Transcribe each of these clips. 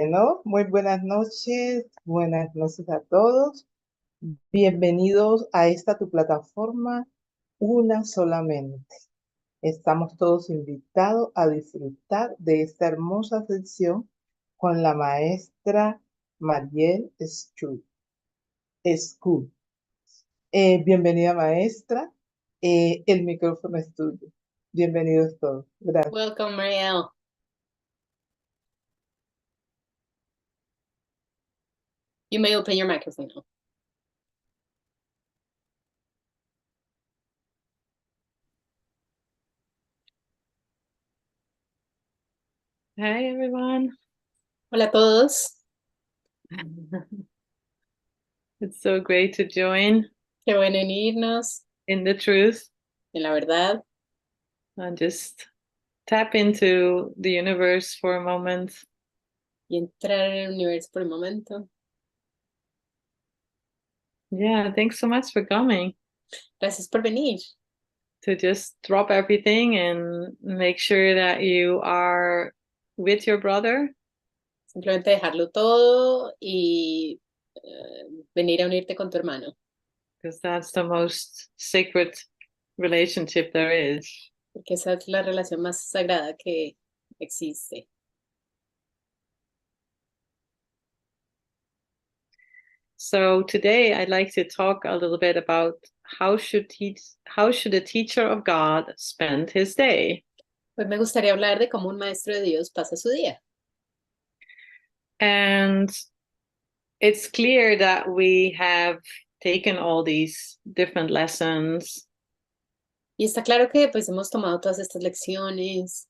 Bueno, muy buenas noches a todos. Bienvenidos a esta tu plataforma, una solamente. Estamos todos invitados a disfrutar de esta hermosa sesión con la maestra Marielle School. Bienvenida maestra, el micrófono es tuyo. Bienvenidos todos. Gracias. Welcome, Marielle. You may open your microphone now. Hi, everyone. Hola a todos. It's so great to join Qué bueno unirnos in the truth en la verdad and just tap into the universe for a moment. y entrar en el universo por un momento. Yeah, thanks so much for coming Gracias por venir. to just drop everything and make sure that you are with your brother. Simplemente dejarlo todo y venir a unirte con tu hermano. Because that's the most sacred relationship there is. Porque esa es la relación más sagrada que existe. So today I'd like to talk a little bit about how should a teacher of God spend his day? Pues me gustaría hablar de cómo un maestro de Dios pasa su día. And it's clear that we have taken all these different lessons. Y está claro que pues hemos tomado todas estas lecciones.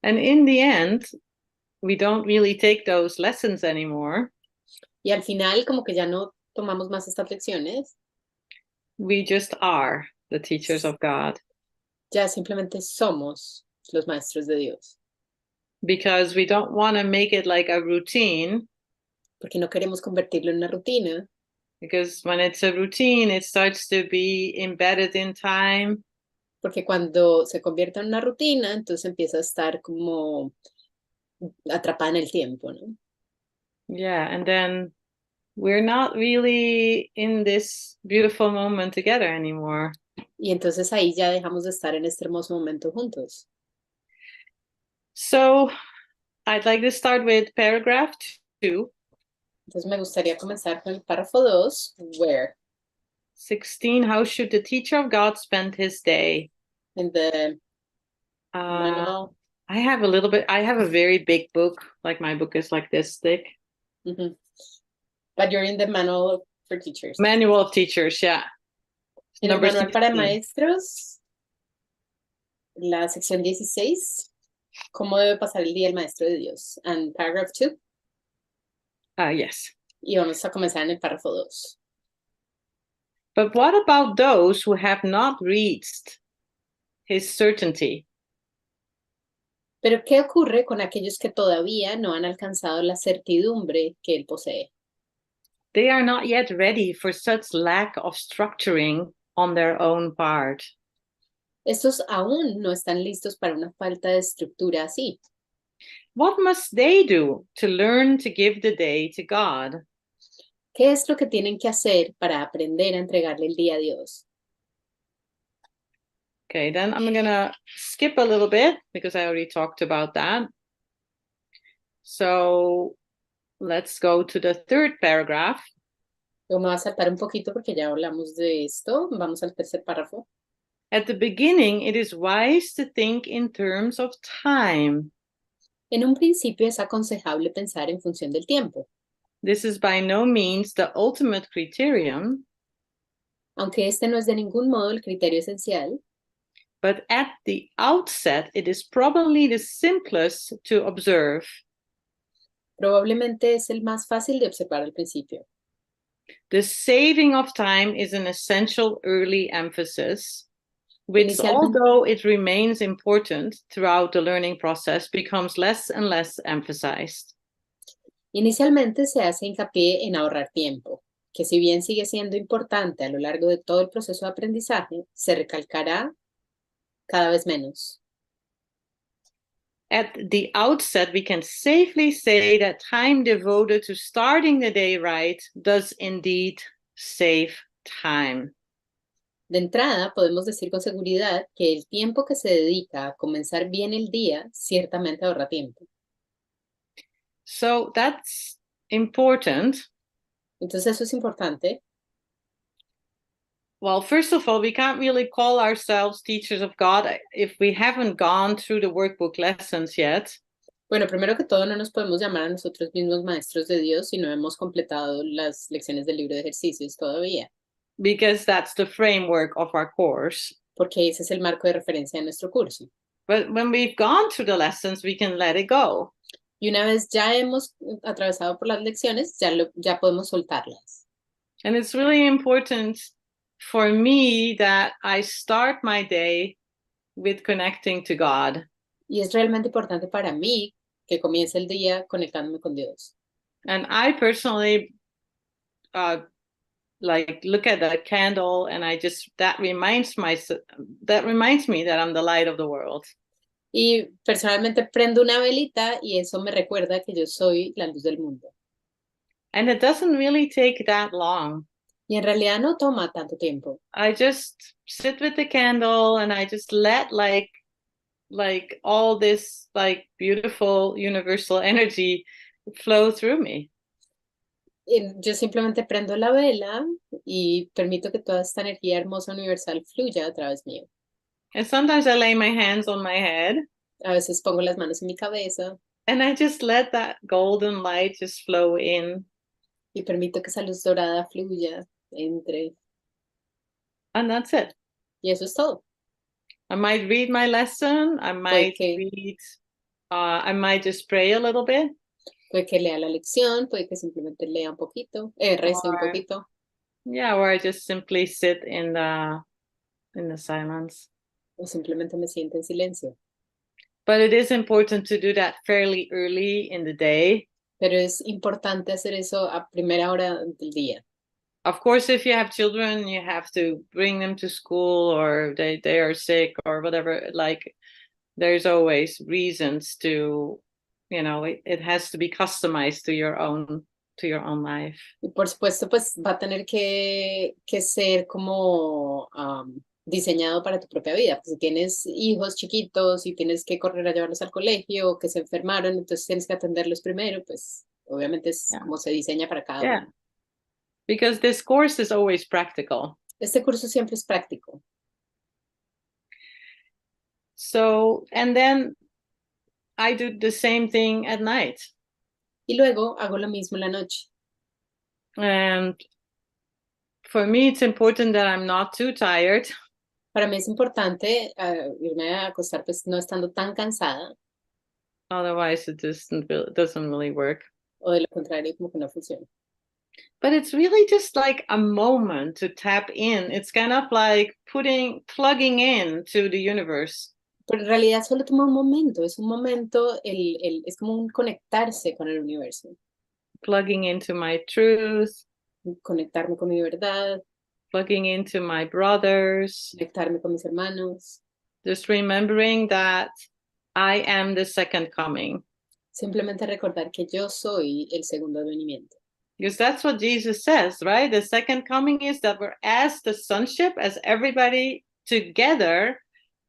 And in the end, we don't really take those lessons anymore. Y al final como que ya no tomamos más estas lecciones. We just are the teachers of God. Ya simplemente somos los maestros de Dios. Because we don't want to make it like a routine. Porque no queremos convertirlo en una rutina. Because when it's a routine, it starts to be embedded in time. Porque cuando se convierte en una rutina, entonces empieza a estar como atrapada en el tiempo, ¿no? Yeah, and then we're not really in this beautiful moment together anymore. Y entonces ahí ya dejamos de estar en este hermoso momento juntos. So I'd like to start with paragraph 2. Entonces me gustaría comenzar con el párrafo 2, where 16, how should the teacher of God spend his day? in the manual. I have a very big book, like my book is like this thick. Mm-hmm. But you're in the manual for teachers. Manual of teachers, yeah. En el manual 16. para maestros, la sección 16, ¿cómo debe pasar el día el maestro de Dios? And paragraph 2. Yes. Y vamos a comenzar en el párrafo 2. But what about those who have not reached his certainty? Pero ¿qué ocurre con aquellos que todavía no han alcanzado la certidumbre que él posee? They are not yet ready for such lack of structuring on their own part. Estos aún no están listos para una falta de estructura así. What must they do to learn to give the day to God? ¿Qué es lo que tienen que hacer para aprender a entregarle el día a Dios? Okay, then I'm gonna skip a little bit because I already talked about that. So let's go to the third paragraph. Yo me voy a saltar un poquito porque ya hablamos de esto. Vamos al tercer párrafo. At the beginning, it is wise to think in terms of time. En un principio es aconsejable pensar en función del tiempo. This is by no means the ultimate criterion, Aunque este no es de ningún modo el criterio esencial, but at the outset, it is probably the simplest to observe. probablemente es el más fácil de observar al principio. The saving of time is an essential early emphasis, which, although it remains important throughout the learning process, becomes less and less emphasized. Inicialmente se hace hincapié en ahorrar tiempo, que si bien sigue siendo importante a lo largo de todo el proceso de aprendizaje, se recalcará cada vez menos. at the outset, we can safely say that time devoted to starting the day right does indeed save time. De entrada, podemos decir con seguridad que el tiempo que se dedica a comenzar bien el día ciertamente ahorra tiempo. So that's important. Entonces eso es importante. Well, first of all, we can't really call ourselves teachers of God if we haven't gone through the workbook lessons yet. Bueno, primero que todo, no nos podemos llamar a nosotros mismos maestros de Dios si no hemos completado las lecciones del libro de ejercicios todavía, Because that's the framework of our course. porque ese es el marco de referencia de nuestro curso. But when we've gone through the lessons, we can let it go. Y una vez ya hemos atravesado por las lecciones, ya podemos soltarlas. And it's really important for me that I start my day with connecting to God. Y es realmente importante para mí que comience el día conectándome con Dios. And I personally like look at that candle and that reminds me that I'm the light of the world. Y personalmente prendo una velita y eso me recuerda que yo soy la luz del mundo. And it doesn't really take that long. Y en realidad no toma tanto tiempo. I just sit with the candle and I just let like all this like beautiful universal energy flow through me. Yo simplemente prendo la vela y permito que toda esta energía hermosa universal fluya a través mío. And sometimes I lay my hands on my head. A veces pongo las manos en mi cabeza. And I just let that golden light just flow in. Y permito que esa luz dorada fluya, entre. And that's it. Y eso es todo. I might read my lesson. I might just pray a little bit. Puede que lea la lección, puede que simplemente lea un poquito, rece un poquito. Yeah, or I just simply sit in the silence. O simplemente me siento en silencio. But it is important to do that fairly early in the day. Pero es importante hacer eso a primera hora del día. Of course, if you have children, you have to bring them to school or they are sick or whatever. Like, there's always reasons to, it has to be customized to your own life. Y por supuesto, pues va a tener que ser como diseñado para tu propia vida. Pues, si tienes hijos chiquitos y tienes que correr a llevarlos al colegio o que se enfermaron, entonces tienes que atenderlos primero, pues obviamente es como se diseña para cada uno. Because this course is always practical. Este curso siempre es práctico. So, and then I do the same thing at night. Y luego hago lo mismo en la noche. And for me, it's important that I'm not too tired. Para mí es importante irme a acostar pues no estando tan cansada. Otherwise, it doesn't really work. O de lo contrario, como que no funciona. But it's really just like a moment to tap in. It's kind of like plugging in to the universe. Pero en realidad solo toma un momento, es un momento, es como un conectarse con el universo. Plugging into my truth. Conectarme con mi verdad. Plugging into my brothers. Conectarme con mis hermanos. Just remembering that I am the second coming. Simplemente recordar que yo soy el segundo advenimiento. Because that's what Jesus says, right? The second coming is that we're as the sonship, as everybody together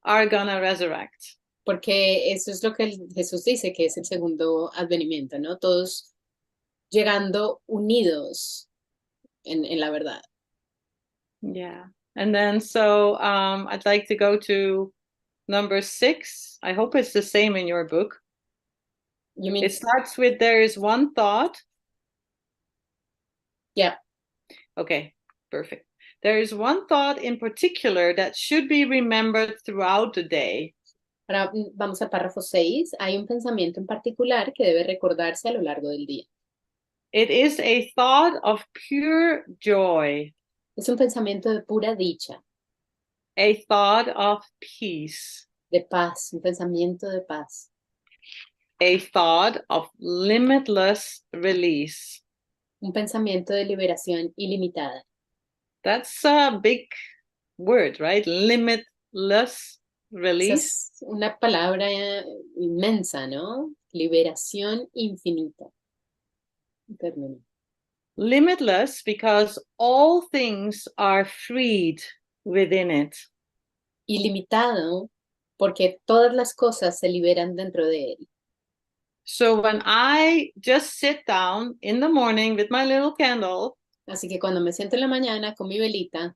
are gonna resurrect. Porque eso es lo que Jesús dice, que es el segundo advenimiento, ¿no? Todos llegando unidos en la verdad. Yeah. And then so I'd like to go to number 6. I hope it's the same in your book. You mean... It starts with there is one thought. Yeah. Okay, perfect. There is one thought in particular that should be remembered throughout the day. Ahora vamos al párrafo 6. Hay un pensamiento en particular que debe recordarse a lo largo del día. It is a thought of pure joy. Es un pensamiento de pura dicha. A thought of peace. De paz, un pensamiento de paz. A thought of limitless release. Un pensamiento de liberación ilimitada. That's a big word, right? Limitless. Esa release. es una palabra inmensa, ¿no? Liberación infinita. Término. Limitless because all things are freed within it. Ilimitado, porque todas las cosas se liberan dentro de él. So when I just sit down in the morning with my little candle, Así que cuando me siento en la mañana con mi velita,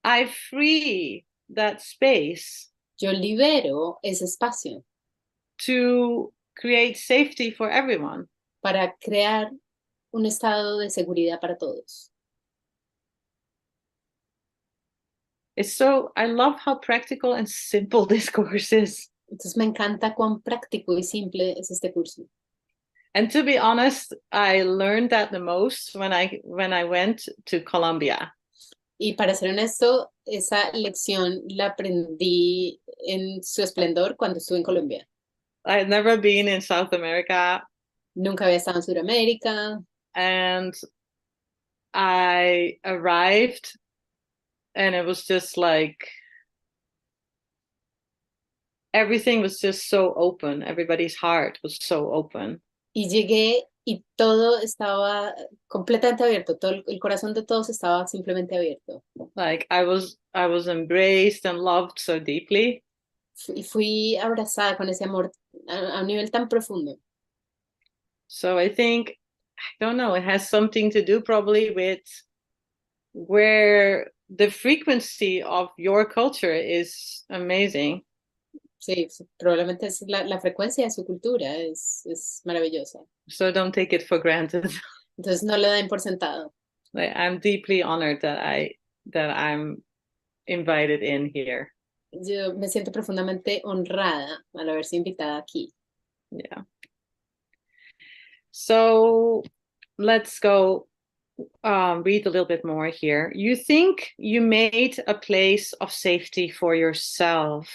I free that space yo libero ese espacio to create safety for everyone. para crear un estado de seguridad para todos. I love how practical and simple this course is. Entonces me encanta cuán práctico y simple es este curso. And to be honest, I learned that the most when I went to Colombia. Y para ser honesto, esa lección la aprendí en su esplendor cuando estuve en Colombia. I had never been in South America, Nunca había estado en Sudamérica and I arrived and it was just like everything was just so open. Everybody's heart was so open. y llegué y todo estaba completamente abierto, todo el corazón de todos estaba simplemente abierto. Like I was embraced and loved so deeply. Y fui abrazada con ese amor a un nivel tan profundo. So I think, I don't know, it has something to do probably with where the frequency of your culture is amazing. Sí, probablemente es la frecuencia de su cultura es maravillosa. So don't take it for granted. Entonces no le den por sentado. Like, I'm deeply honored that I'm invited in here. Yo me siento profundamente honrada al haberse invitada aquí. Yeah. So let's go read a little bit more here. You think you made a place of safety for yourself.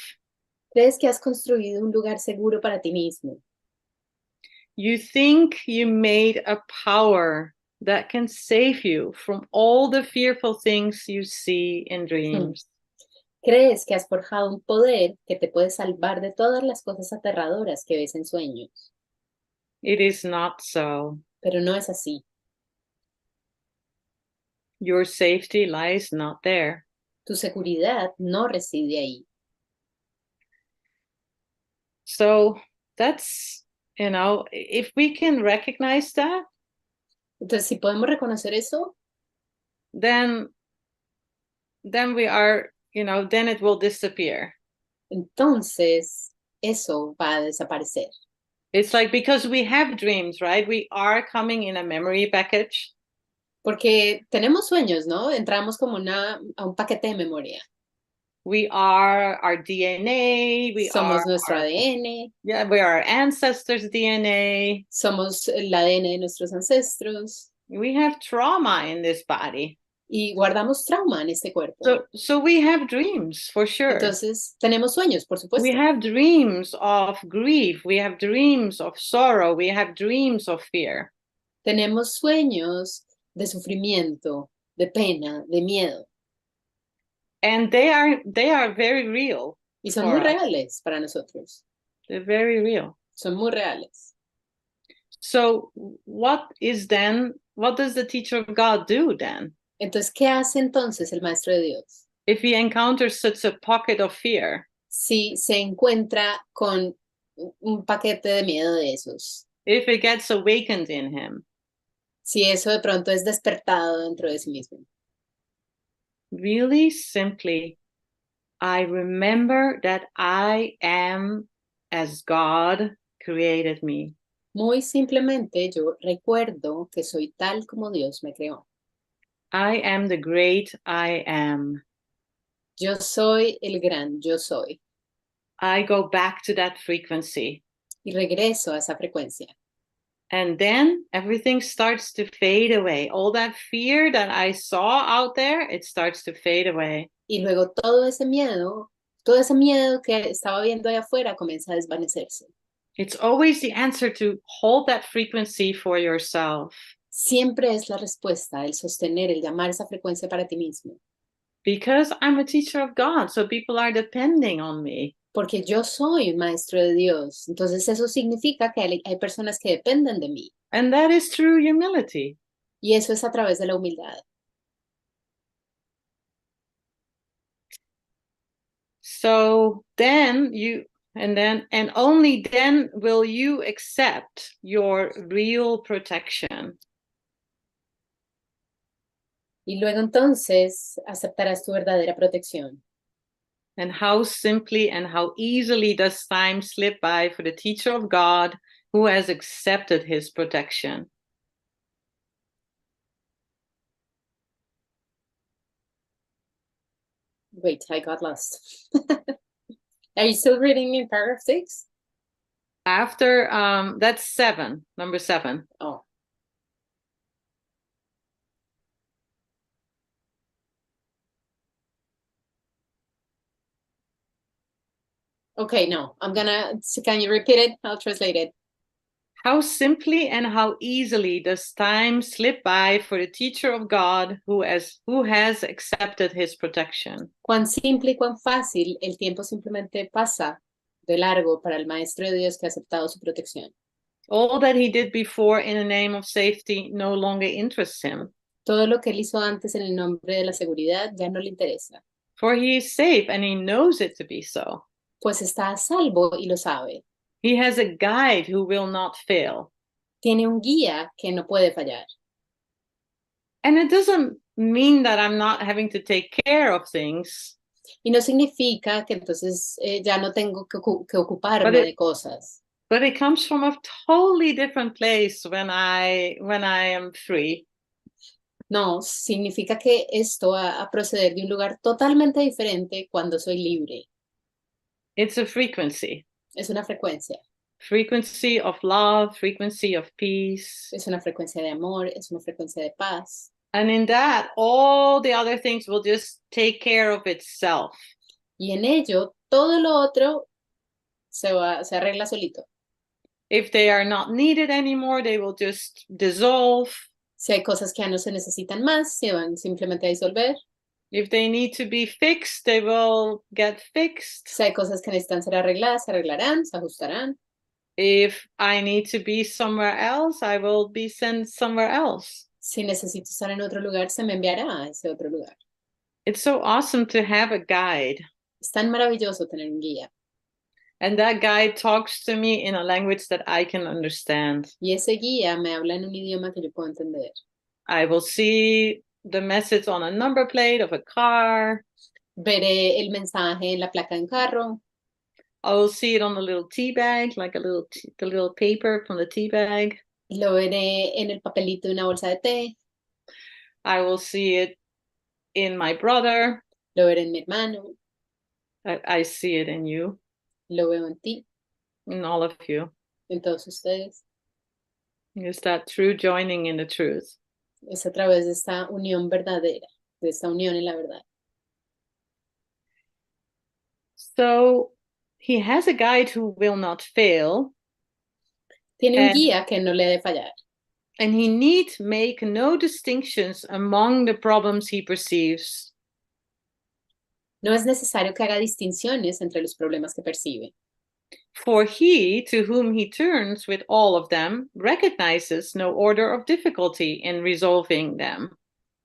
¿Crees que has construido un lugar seguro para ti mismo? You think you made a power that can save you from all the fearful things you see in dreams. ¿Crees que has forjado un poder que te puede salvar de todas las cosas aterradoras que ves en sueños? It is not so. Pero no es así. Your safety lies not there. Tu seguridad no reside ahí. So that's, if we can recognize that, Entonces, si podemos reconocer eso, then we are, then it will disappear. entonces eso va a desaparecer. It's like, because we have dreams, right? We are coming in a memory package. Porque tenemos sueños, ¿no? Entramos como a un paquete de memoria. We are our DNA. Somos nuestro ADN. Yeah, we are our ancestors' DNA. Somos el ADN de nuestros ancestros. We have trauma in this body. Y guardamos trauma en este cuerpo. So we have dreams, for sure. Entonces, tenemos sueños, por supuesto. We have dreams of grief. We have dreams of sorrow. We have dreams of fear. Tenemos sueños de sufrimiento, de pena, de miedo. And they are very real. Y son muy reales para nosotros. They're very real. Son muy reales. So what does the teacher of God do then? Entonces, ¿qué hace entonces el maestro de Dios? If he encounters such a pocket of fear. Si se encuentra con un paquete de miedo de esos. If it gets awakened in him. Si eso de pronto es despertado dentro de sí mismo. Really simply, I remember that I am as God created me. Muy simplemente yo recuerdo que soy tal como Dios me creó. I am the great I am. Yo soy el gran yo soy. I go back to that frequency. Y regreso a esa frecuencia. And then everything starts to fade away. All that fear that I saw out there, it starts to fade away. Y luego todo ese miedo que estaba viendo allá afuera comienza a desvanecerse. It's always the answer to hold that frequency for yourself. Siempre es la respuesta, el sostener, el llamar esa frecuencia para ti mismo. Because I'm a teacher of God, so people are depending on me. Porque yo soy un maestro de Dios. Entonces eso significa que hay personas que dependen de mí. And that is true humility. Y eso es a través de la humildad. So then and only then will you accept your real protection. Y luego entonces aceptarás tu verdadera protección. And how simply and how easily does time slip by for the teacher of God who has accepted his protection. Wait, I got lost. Are you still reading in paragraph 6? After, that's 7, number 7. Oh. Okay, no, can you repeat it? I'll translate it. How simply and how easily does time slip by for the teacher of God who has accepted his protection. Cuán simple y cuán fácil el tiempo simplemente pasa de largo para el maestro de Dios que ha aceptado su protección. All that he did before in the name of safety no longer interests him. Todo lo que él hizo antes en el nombre de la seguridad ya no le interesa. For he is safe and he knows it to be so. Pues está a salvo y lo sabe. He has a guide who will not fail. Tiene un guía que no puede fallar. And it doesn't mean that I'm not having to take care of things. Y no significa que entonces ya no tengo que ocuparme de cosas. But it comes from a totally different place when I am free. No, significa que esto va a proceder de un lugar totalmente diferente cuando soy libre. It's a frequency. Es una frecuencia. Frequency of love, frequency of peace. Es una frecuencia de amor, es una frecuencia de paz. And in that, all the other things will just take care of itself. Y en ello, todo lo otro se arregla solito. If they are not needed anymore, they will just dissolve. Si hay cosas que ya no se necesitan más, se van simplemente a disolver. If they need to be fixed, they will get fixed. Si hay cosas que necesitan ser arregladas, se arreglarán, se ajustarán. If I need to be somewhere else, I will be sent somewhere else. Si necesito estar en otro lugar, se me enviará a ese otro lugar. It's so awesome to have a guide. Es tan maravilloso tener un guía. And that guide talks to me in a language that I can understand. Y ese guía me habla en un idioma que yo puedo entender. I will see the message on a number plate of a car. Veré el mensaje en la placa de un carro. I will see it on the little tea bag, like the little paper from the tea bag. Lo veré en el papelito de una bolsa de té. I will see it in my brother. Lo veré en mi hermano. I see it in you. Lo veo en ti. In all of you. En todos ustedes. Is that true joining in the truth? Es a través de esta unión verdadera, de esta unión en la verdad. So he has a guide who will not fail. Tiene un guía que no le debe fallar. And he need make no distinctions among the problems he perceives. No es necesario que haga distinciones entre los problemas que percibe. For he to whom he turns with all of them recognizes no order of difficulty in resolving them.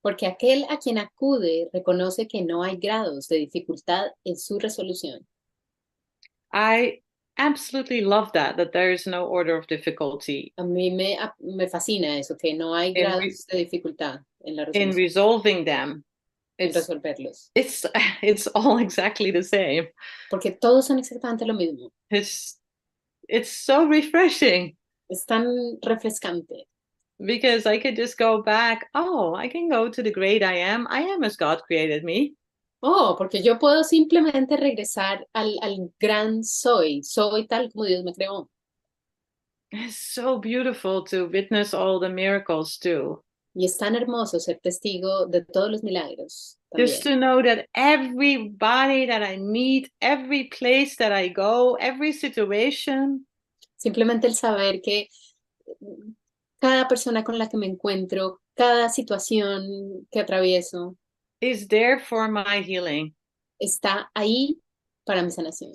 Porque aquel a quien acude reconoce que no hay grados de dificultad en su resolución. I absolutely love that there is no order of difficulty. A mí me fascina eso, que no hay grados de dificultad en la resolución. In resolving them. En resolverlos. It's all exactly the same. Porque todos son exactamente lo mismo. It's so refreshing. Es tan refrescante. Because I could just go back, I can go to the great I am as God created me. Porque yo puedo simplemente regresar al gran soy tal como Dios me creó. It's so beautiful to witness all the miracles too. Y es tan hermoso ser testigo de todos los milagros. También. Just to know that everybody that I meet, every place that I go, every situation. Simplemente el saber que cada persona con la que me encuentro, cada situación que atravieso, is there for my healing. Está ahí para mi sanación.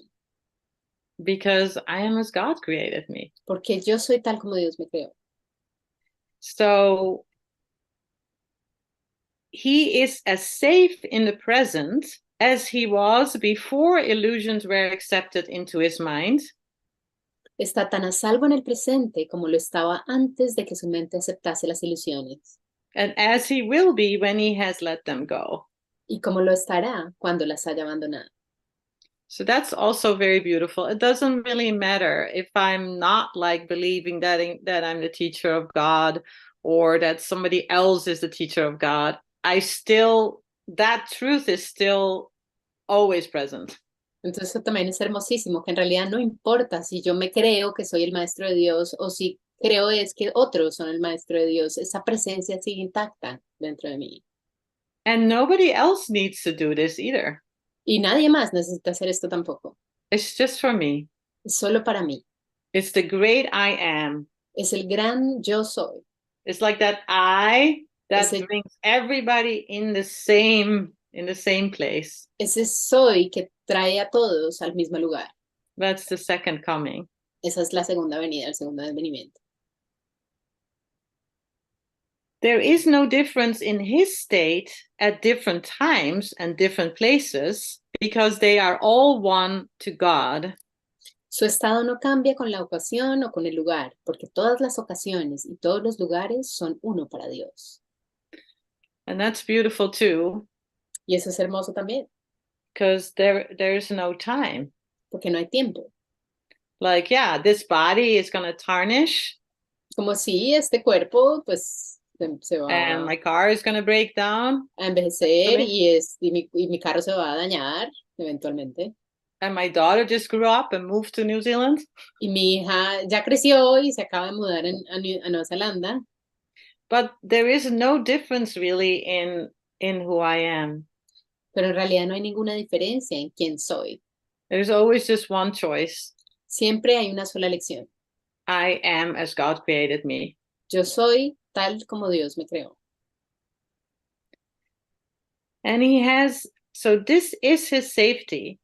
because I am as God created me. Porque yo soy tal como Dios me creó. So he is as safe in the present as he was before illusions were accepted into his mind. Está tan a salvo en el presente como lo estaba antes de que su mente aceptase las ilusiones. And as he will be when he has let them go. Y como lo estará cuando las haya abandonado. So that's also very beautiful. It doesn't really matter if I'm not like believing that I'm the teacher of God or that somebody else is the teacher of God. That truth is still always present. Entonces eso también es hermosísimo, que en realidad no importa si yo me creo que soy el maestro de Dios o si creo es que otros son el maestro de Dios, esa presencia sigue intacta dentro de mí. And nobody else needs to do this either. Y nadie más necesita hacer esto tampoco. It's just for me. Es solo para mí. It's the great I am. Es el gran yo soy. It's like that I that Ese, brings everybody in the same place. ese soy que trae a todos al mismo lugar. That's the second coming. Esa es la segunda venida, el segundo advenimiento. There is no difference in his state at different times and different places because they are all one to God. Su estado no cambia con la ocasión o con el lugar, porque todas las ocasiones y todos los lugares son uno para Dios. And that's beautiful too. Y eso es hermoso también. Because there's no time. Porque no hay tiempo. Like, yeah, this body is going to tarnish. Como si este cuerpo, pues, se va and my car is going to break down. A envejecer y mi carro se va a dañar eventualmente. And my daughter just grew up and moved to New Zealand. Y mi hija ya creció y se acaba de mudar a Nueva Zelanda. But there is no difference really in who I am. Pero en realidad no hay ninguna diferencia en quién soy. There's always just one choice. Siempre hay una sola elección. I am as God created me. Yo soy tal como Dios me creó. And so this is his safety.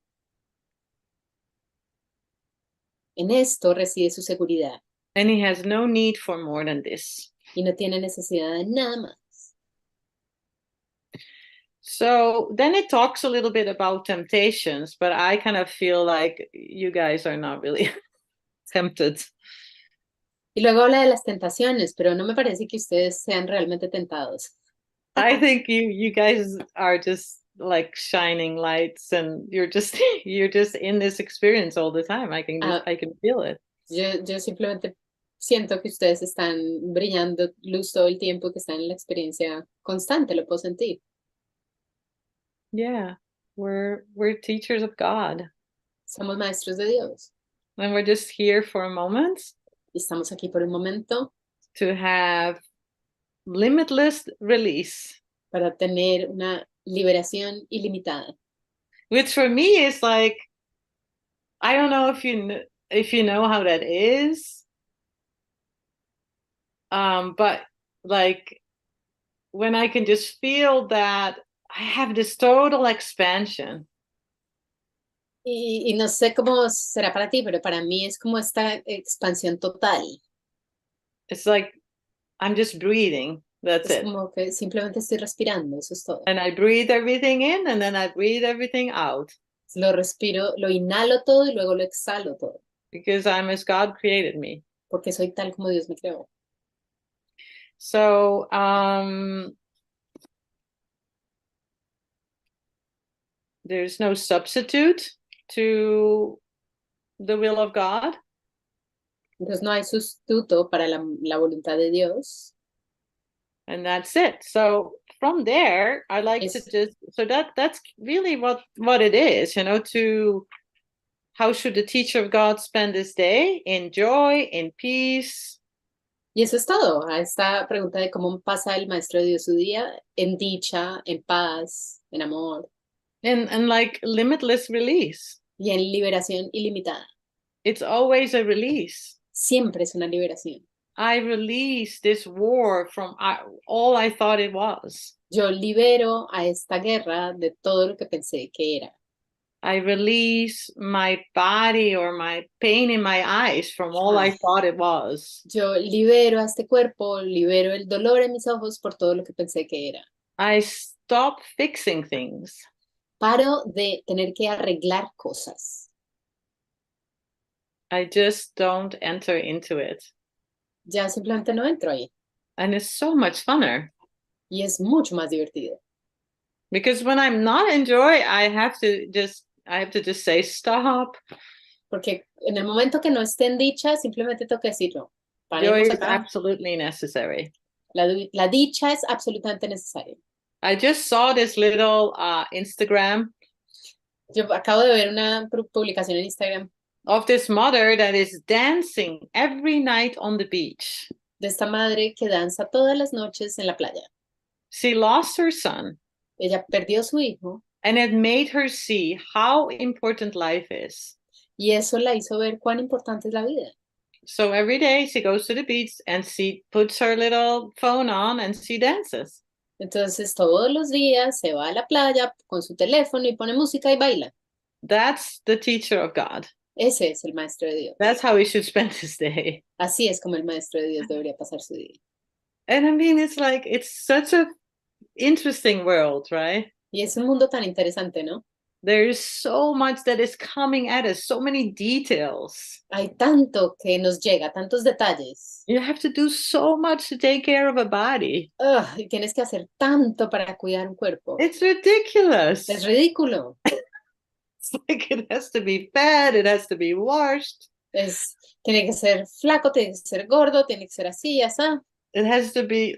En esto reside su seguridad. And he has no need for more than this. Y no tiene necesidad de nada más. So then it talks a little bit about temptations, but I kind of feel like you guys are not really tempted. Y luego habla de las tentaciones, pero no me parece que ustedes sean realmente tentados. I think you guys are just like shining lights and you're just in this experience all the time. I can feel it. Yo simplemente siento que ustedes están brillando luz todo el tiempo, que están en la experiencia constante, lo puedo sentir. Yeah, we're teachers of God. Somos maestros de Dios. And we're just here for a moment. Y estamos aquí por un momento. To have limitless release. Para tener una liberación ilimitada. Which for me is like, I don't know if you know how that is. But like when I can just feel that I have this total expansion. Y no sé cómo será para ti, pero para mí es como esta expansión total. It's like I'm just breathing. That's it. Es como que simplemente estoy respirando, eso es todo. And I breathe everything in and then I breathe everything out. Lo respiro, lo inhalo todo y luego lo exhalo todo. Because I'm as God created me. Porque soy tal como Dios me creó. So, there's no substitute to the will of God. Entonces no hay sustituto para la voluntad de Dios. And that's it. So from there, I like to just, so that's really what it is, how should the teacher of God spend his day? In joy, in peace. Y eso es todo. A esta pregunta de cómo pasa el maestro de Dios su día, en dicha, en paz, en amor. And like limitless release. Y en liberación ilimitada. It's always a release. Siempre es una liberación. I release this war from all I thought it was. Yo libero a esta guerra de todo lo que pensé que era. I release my body or my pain in my eyes from all I thought it was. Yo libero a este cuerpo, libero el dolor en mis ojos por todo lo que pensé que era. I stop fixing things. Paro de tener que arreglar cosas. I just don't enter into it. Ya simplemente no entro ahí. And it's so much funner. Y es mucho más divertido. Because when I'm not in joy, I have to just say stop. Porque en el momento que no esté en dicha, simplemente tengo que decirlo. Joy is acá. absolutely necessary. La dicha es absolutamente necesaria. I just saw this little Instagram. Yo acabo de ver una publicación en Instagram. Of this mother that is dancing every night on the beach. De esta madre que danza todas las noches en la playa. She lost her son. Ella perdió a su hijo. And it made her see how important life is. Y eso la hizo ver cuán importante es la vida. So every day she goes to the beach and she puts her little phone on and she dances. Entonces todos los días se va a la playa con su teléfono y pone música y baila. That's the teacher of God. Ese es el maestro de Dios. That's how he should spend his day. Así es como el maestro de Dios debería pasar su día. And I mean, it's such a interesting world, right? Y es un mundo tan interesante, ¿no? There is so much that is coming at us, so many details. Hay tanto que nos llega, tantos detalles. You have to do so much to take care of a body. Y tienes que hacer tanto para cuidar un cuerpo. It's ridiculous. Es ridículo. It's like it has to be fed, it has to be washed. Tiene que ser flaco, tiene que ser gordo, tiene que ser así, así. It has to be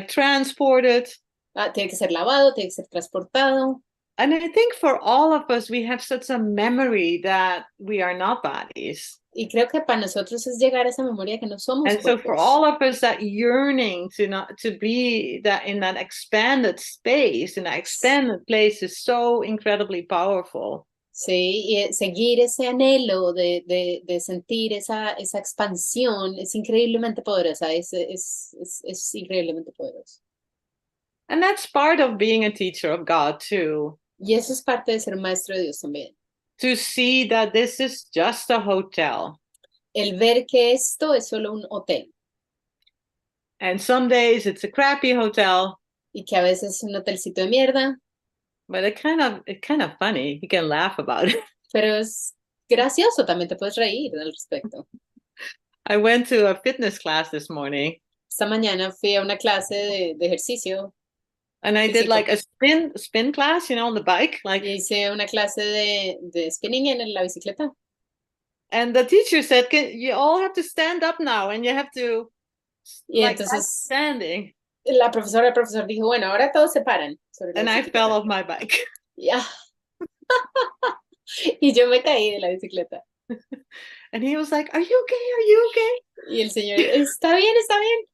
transported. Tiene que ser lavado, tiene que ser transportado. And I think for all of us, we have such a memory that we are not bodies. Y creo que para nosotros es llegar a esa memoria que no somos And so for all of us, that yearning to be that in that expanded space, in that expanded place is so incredibly powerful. Sí, y seguir ese anhelo de sentir esa expansión es increíblemente poderosa, es increíblemente poderoso. And that's part of being a teacher of God too. Y eso es parte de ser un maestro de Dios también. To see that this is just a hotel. El ver que esto es solo un hotel. And some days it's a crappy hotel. Y que a veces es un hotelcito de mierda. But it's kind of funny. You can laugh about it. Pero es gracioso, también te puedes reír al respecto. I went to a fitness class this morning. Esta mañana fui a una clase de ejercicio. And I did like a spin class, on the bike. Y hice una clase de spinning en la bicicleta. And the teacher said, you all have to stand up now and you have to entonces, standing. El profesor dijo, bueno, ahora todos se paran. And I fell off my bike. Yeah. Y yo me caí de la bicicleta. And he was like, are you okay? Are you okay? Y el señor, está bien, está bien.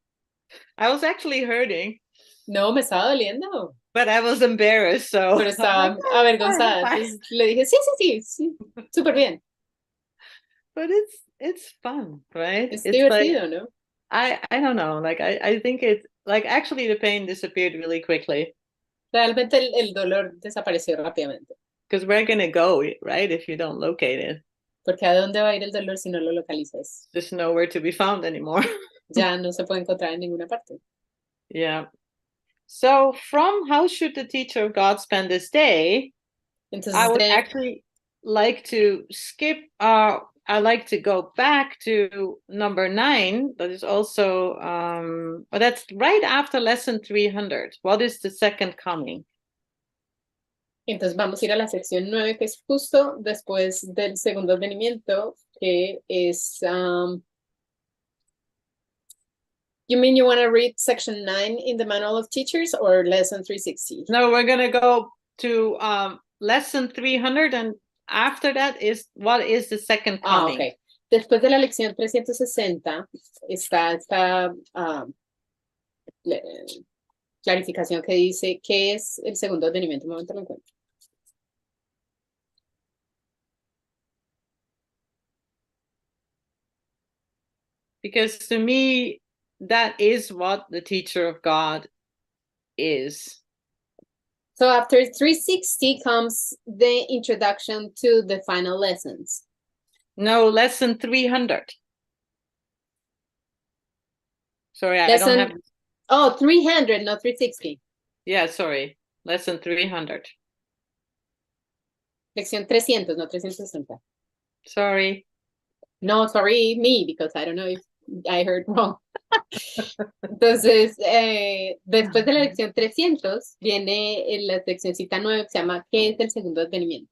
I was actually hurting. No, me estaba doliendo. But I was embarrassed, so. Pero estaba avergonzada. Entonces le dije, sí, súper bien. But it's fun, right? Es divertido, ¿no? I don't know. Like I think it's like actually the pain disappeared really quickly. Realmente el dolor desapareció rápidamente. Because where gonna go, right? If you don't locate it. Porque ¿a dónde va a ir el dolor si no lo localizas? There's nowhere to be found anymore. Ya no se puede encontrar en ninguna parte. Yeah. So from how should the teacher of God spend this day? Entonces, I would actually like to skip I like to go back to number 9. That is also but that's right after lesson 300. What is the second coming? Entonces vamos a ir a la sección 9, que es justo después del segundo advenimiento, que es you mean you want to read section 9 in the manual of teachers or lesson 360? No, we're going to go to lesson 300 and after that is what is the second coming. Okay. Después de la lección 360 está esta clarificación que dice qué es el segundo advenimiento. Un momento lo encuentro. Because to me, that is what the teacher of God is. So after 360 comes the introduction to the final lessons. No, lesson 300. Sorry, I don't have. Oh, 300, not 360. Yeah, sorry. Lesson 300. Lección 300, no 360. Sorry. No, sorry, me, because I don't know if I heard wrong. Entonces, después de la lección 300, viene la leccióncita 9 que se llama ¿Qué es el segundo advenimiento?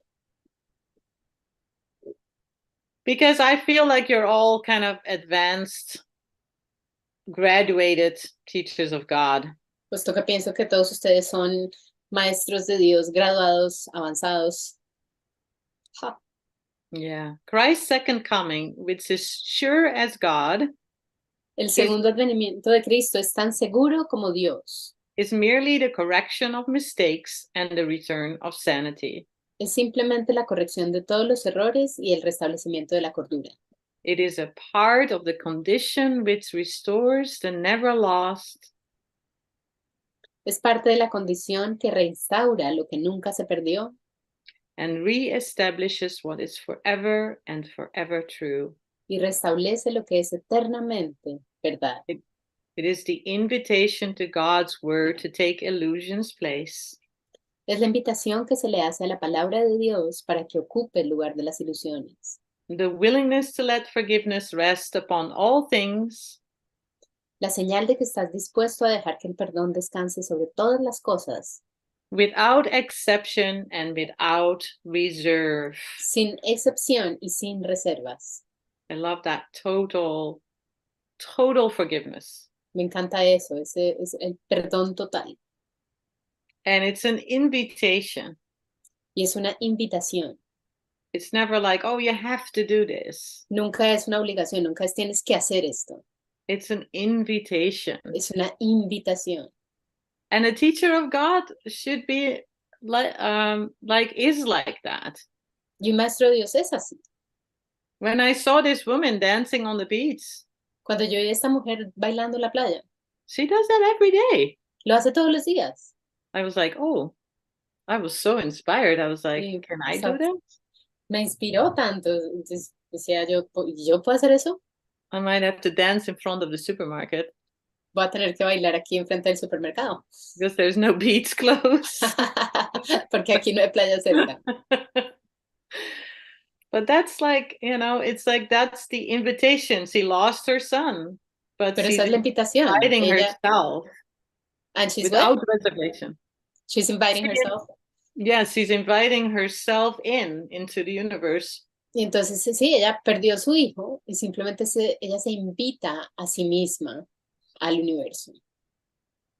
Because I feel like you're all kind of advanced, graduated teachers of God. Puesto que pienso que todos ustedes son maestros de Dios, graduados, avanzados. Ha. Yeah. Christ's second coming, which is sure as God, El segundo advenimiento de Cristo es tan seguro como Dios. is merely the correction of mistakes and the return of sanity. Es simplemente la corrección de todos los errores y el restablecimiento de la cordura. It is a part of the condition which restores the never lost. Es parte de la condición que restaura lo que nunca se perdió. And reestablishes what is forever and forever true. Y restablece lo que es eternamente verdad. It is the invitation to God's word to take illusion's place. Es la invitación que se le hace a la palabra de Dios para que ocupe el lugar de las ilusiones. The willingness to let forgiveness rest upon all things. La señal de que estás dispuesto a dejar que el perdón descanse sobre todas las cosas. Without exception and without reserve. Sin excepción y sin reservas. I love that total forgiveness. Me encanta eso, ese es el perdón total. And it's an invitation. Y es una invitación. It's never like, oh, you have to do this. Nunca es una obligación, nunca es tienes que hacer esto. It's an invitation. Es una invitación. And a teacher of God should be like that. Y un maestro de Dios es así. When I saw this woman dancing on the beach, Cuando yo vi a esta mujer bailando en la playa, she does that every day. lo hace todos los días. I was like, oh, I was so inspired. I was like, Y, can I do that? Me inspiró tanto. Entonces decía yo puedo hacer eso? I might have to dance in front of the supermarket. Voy a tener que bailar aquí enfrente del supermercado. Because there's no beach close. Porque aquí no hay playa cerca. But that's like, it's like that's the invitation. She lost her son, but Pero she's esa es la invitación. inviting Ella, herself and she's without what? reservation. She's inviting herself. Yeah, she's inviting herself into the universe. Y entonces sí, ella perdió a su hijo y simplemente ella se invita a sí misma al universo.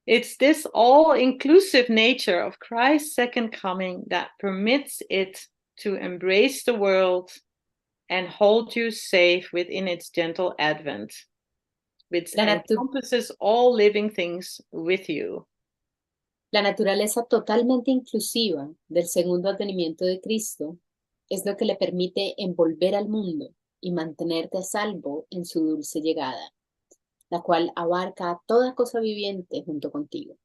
It's this all-inclusive nature of Christ's second coming that permits it to embrace the world and hold you safe within its gentle advent, which encompasses all living things with you. La naturaleza totalmente inclusiva del segundo advenimiento de Cristo es lo que le permite envolver al mundo y mantenerte a salvo en su dulce llegada, la cual abarca a toda cosa viviente junto contigo.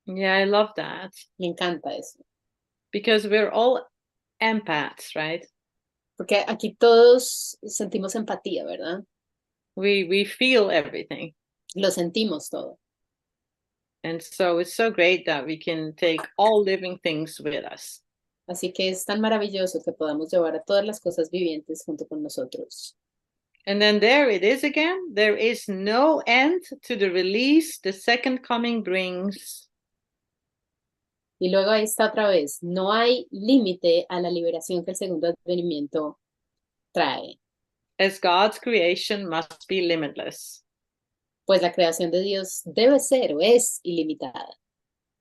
Yeah, I love that. Me encanta eso. Because we're all empaths, right? Porque aquí todos sentimos empatía, ¿verdad? We feel everything. Lo sentimos todo. And so it's so great that we can take all living things with us. Así que es tan maravilloso que podamos llevar a todas las cosas vivientes junto con nosotros. And then there it is again. There is no end to the release the second coming brings. Y luego ahí está otra vez. No hay límite a la liberación que el segundo advenimiento trae. As God's creation must be limitless. Pues la creación de Dios debe ser o es ilimitada.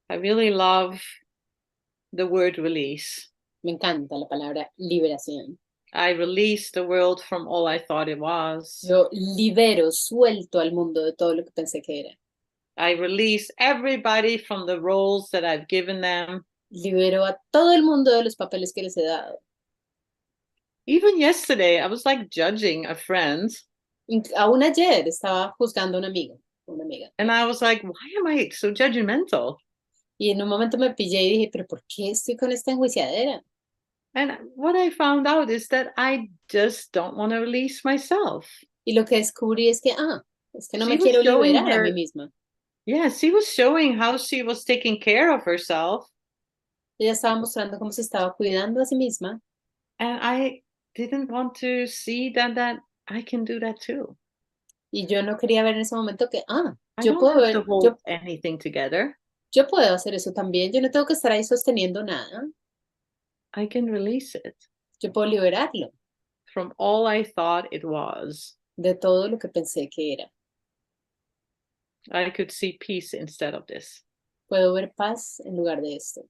I really love the word release. Me encanta la palabra liberación. I release the world from all I thought it was. Yo libero, suelto al mundo de todo lo que pensé que era. I release everybody from the roles that I've given them. Libero a todo el mundo de los papeles que les he dado. Even yesterday, I was like judging a friend. Aún ayer estaba juzgando a un amigo, una amiga. And I was like, why am I so judgmental? Y en un momento me pillé y dije, pero ¿por qué estoy con esta enjuiciadera? And what I found out is that I just don't want to release myself. Y lo que descubrí es que no She me was quiero showing liberar a mí her, misma. yeah, she was showing how she was taking care of herself. Ella estaba mostrando cómo se estaba cuidando a sí misma. And I didn't want to see that I can do that too. Y yo no quería ver en ese momento que, I yo don't puedo have to ver, hold anything together. yo puedo hacer eso también. Yo no tengo que estar ahí sosteniendo nada. I can release it Yo puedo liberarlo from all I thought it was. de todo lo que pensé que era. I could see peace instead of this. Puedo ver paz en lugar de esto.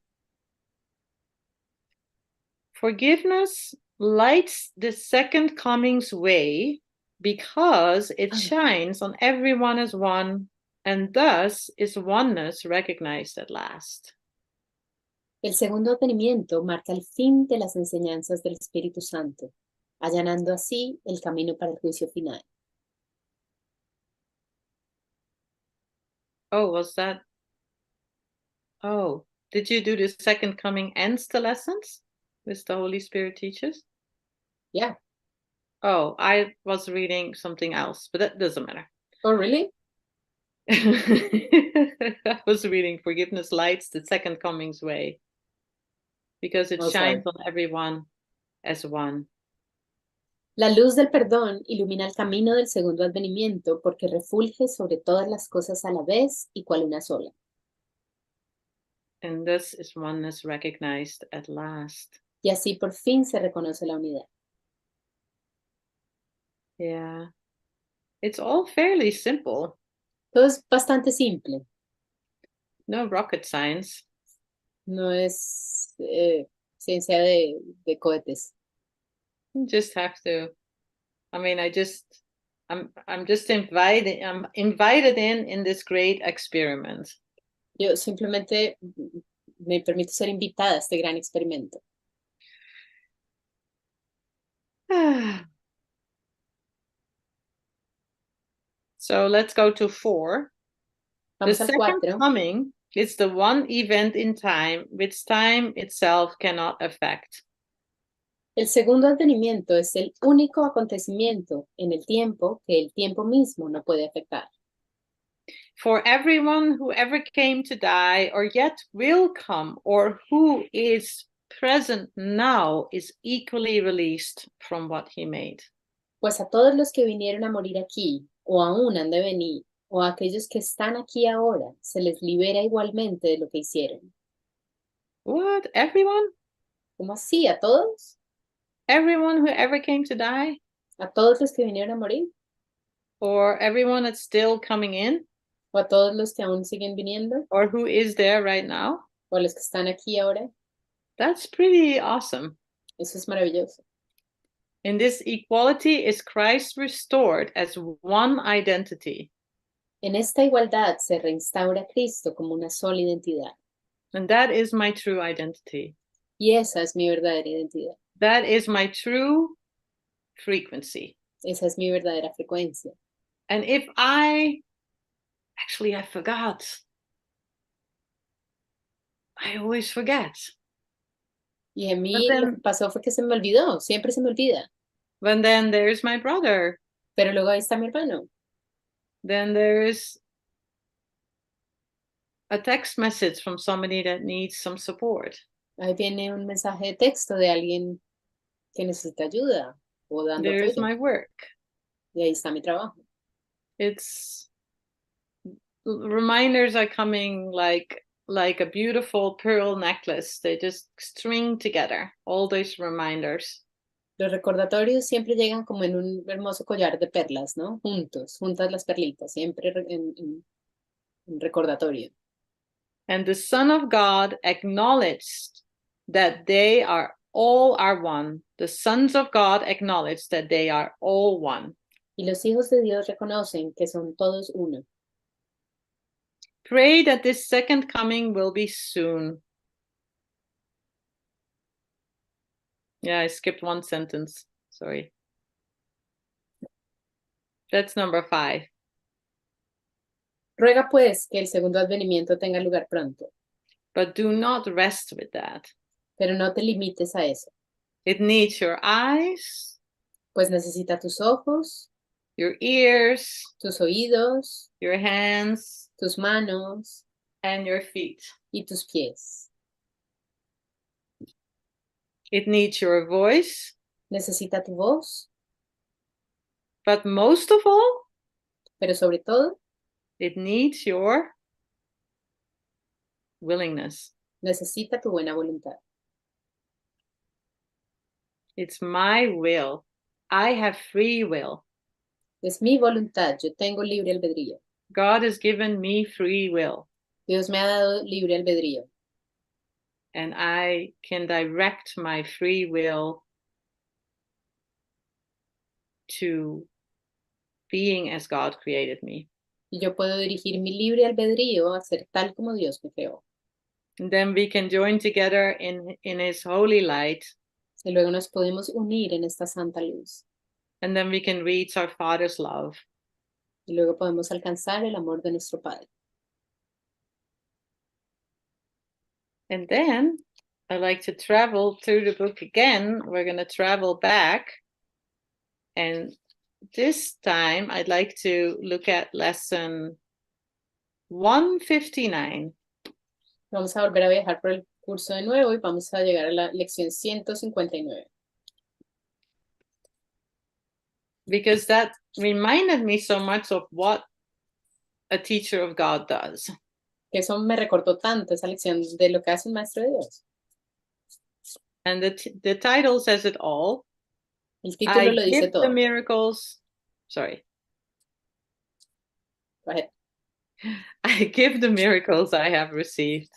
Forgiveness lights the second coming's way because it shines on everyone as one, and thus is oneness recognized at last. El segundo advenimiento marca el fin de las enseñanzas del Espíritu Santo, allanando así el camino para el juicio final. Oh, was that? Oh, did you do the second coming ends the lessons with the Holy Spirit teaches? Yeah. Oh, I was reading something else, but that doesn't matter. Oh, really? I was reading Forgiveness Lights the Second Coming's Way because it shines on everyone as one. La luz del perdón ilumina el camino del segundo advenimiento porque refulge sobre todas las cosas a la vez y cual una sola. And thus is oneness recognized at last. Y así por fin se reconoce la unidad. Yeah. It's all fairly simple. Todo es bastante simple. No rocket science. No es ciencia de cohetes. You just have to. I mean, I'm just invited. I'm invited in this great experiment. Yo simplemente me permito ser invitada a este gran experimento. So let's go to 4. Vamos The al second 4. coming is the one event in time which time itself cannot affect. El segundo advenimiento es el único acontecimiento en el tiempo que el tiempo mismo no puede afectar. For everyone who ever came to die or yet will come or who is present now is equally released from what he made. Pues a todos los que vinieron a morir aquí, o aún han de venir, o a aquellos que están aquí ahora, se les libera igualmente de lo que hicieron. What? Everyone? ¿Cómo así? ¿A todos? Everyone who ever came to die? ¿A todos los que vinieron a morir? Or everyone that's still coming in? ¿O a todos los que aún siguen viniendo? Or who is there right now? ¿O a los que están aquí ahora? That's pretty awesome. Eso es maravilloso. In this equality is Christ restored as one identity. En esta igualdad se reinstaura Cristo como una sola identidad. And that is my true identity. Y esa es mi verdadera identidad. That is my true frequency. Esa es mi verdadera frecuencia. And if actually I forgot. I always forget. Y a mí lo que pasó fue que se me olvidó, siempre se me olvida. But then there's my brother. Pero luego ahí está mi hermano. Then there's a text message from somebody that needs some support. Ahí viene un mensaje de texto de alguien que necesita ayuda o dando There's apoyo. my work. Y ahí está mi trabajo. It's reminders are coming like a beautiful pearl necklace. They just string together all those reminders. Los recordatorios siempre llegan como en un hermoso collar de perlas, ¿no? Juntas las perlitas, siempre en recordatorio. And the Son of God acknowledged that they are all one. The sons of God acknowledge that they are all one. Y los hijos de Dios reconocen que son todos uno. Pray that this second coming will be soon. Yeah, I skipped one sentence. Sorry. That's number 5. Ruega pues que el segundo advenimiento tenga lugar pronto. But do not rest with that. Pero no te limites a eso, It needs your eyes, pues necesita tus ojos, your ears, tus oídos, your hands, tus manos and your feet. y tus pies. It needs your voice, Necesita tu voz, but most of all, pero sobre todo it needs your willingness. necesita tu buena voluntad. It's my will. I have free will. Es mi voluntad, yo tengo libre albedrío. God has given me free will, Dios me ha dado libre albedrío and I can direct my free will to being as God created me. y yo puedo dirigir mi libre albedrío a ser tal como Dios me creó. And then we can join together in His holy light, Y luego nos podemos unir en esta santa luz. and then we can reach our Father's love. Y luego podemos alcanzar el amor de nuestro Padre. And then I like to travel through the book again. We're going to travel back. And this time I'd like to look at lesson 159. Vamos a volver a viajar por el curso de nuevo y vamos a llegar a la lección 159. Because that reminded me so much of what a teacher of God does. Que eso me recordó tanto, esa lección de lo que hace un maestro de Dios. And the title says it all. El título lo dice give the todo. miracles. Sorry. Go ahead. I give the miracles I have received.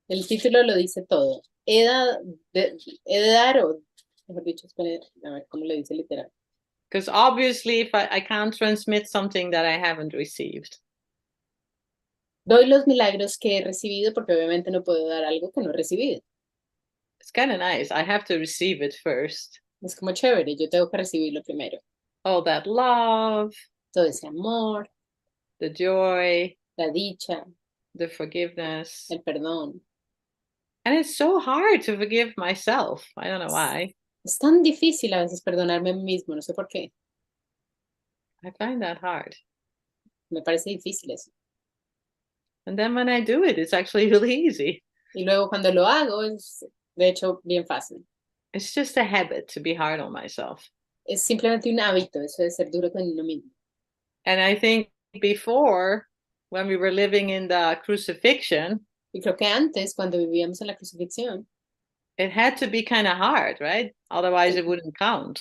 El título lo dice todo. He de dar, o mejor dicho, espera, a ver cómo lo dice literal. Because obviously, if I can't transmit something that I haven't received. Doy los milagros que he recibido porque obviamente no puedo dar algo que no he recibido. It's kind of nice. I have to receive it first. Es como chévere, yo tengo que recibirlo primero. All that love, Todo ese amor, the joy, la dicha, the forgiveness. el perdón. And it's so hard to forgive myself. I don't know why. Es tan difícil a veces perdonarme a mí mismo, no sé por qué. I find that hard. Me parece difícil eso. And then when I do it, it's actually really easy. Y luego cuando lo hago es, de hecho, bien fácil. It's just a habit to be hard on myself. Es simplemente un hábito, eso de ser duro con uno mismo. And I think before, when we were living in the crucifixion, Y creo que antes, cuando vivíamos en la crucifixión, it had to be kind of hard, right? Otherwise it wouldn't count.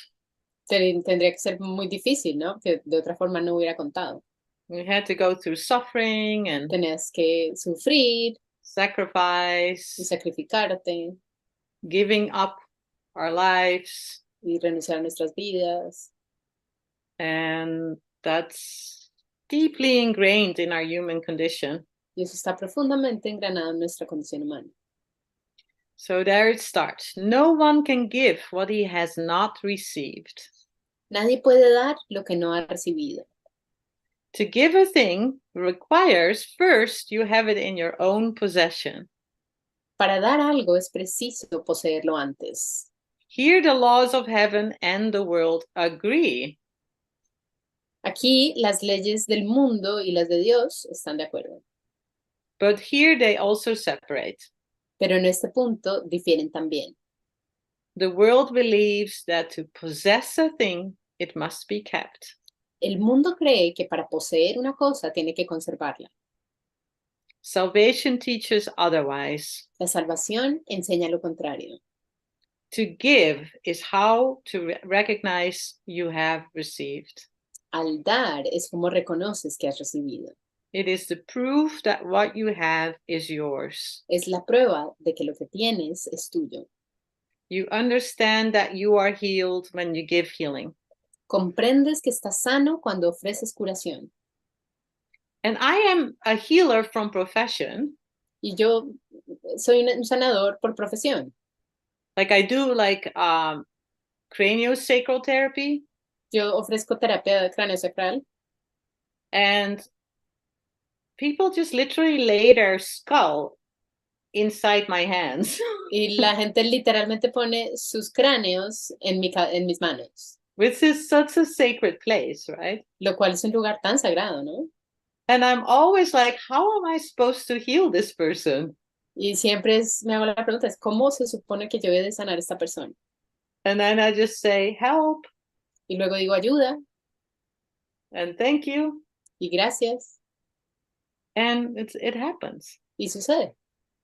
tendría que ser muy difícil, ¿no? Que de otra forma no hubiera contado. We had to go through suffering and Tenías que sufrir y sacrifice, sacrificarte giving up our lives. y renunciar a nuestras vidas. And that's deeply ingrained in our human condition. Y eso está profundamente engranado en nuestra condición humana. So there it starts. No one can give what he has not received. Nadie puede dar lo que no ha recibido. To give a thing requires first you have it in your own possession. Para dar algo es preciso poseerlo antes. Here the laws of heaven and the world agree. Aquí las leyes del mundo y las de Dios están de acuerdo. But here they also separate. Pero en este punto difieren también. The world believes that to possess a thing, it must be kept. El mundo cree que para poseer una cosa tiene que conservarla. Salvation teaches otherwise. La salvación enseña lo contrario. To give is how to recognize you have received. Al dar es como reconoces que has recibido. It is the proof that what you have is yours. Es la prueba de que lo que tienes es tuyo. You understand that you are healed when you give healing. Comprendes que estás sano cuando ofreces curación. And I am a healer from profession. Y yo soy un sanador por profesión. Like I do craniosacral therapy. Yo ofrezco terapia craneosacral. And people just literally lay their skull inside my hands. Y la gente literalmente pone sus cráneos en mis manos, Which is such a sacred place, right? lo cual es un lugar tan sagrado, ¿no? And I'm always like, how am I supposed to heal this person? Y siempre me hago la pregunta, ¿cómo se supone que yo he de sanar a esta persona? And then I just say, help, Y luego digo ayuda and thank you, y gracias, and it happens. y sucede.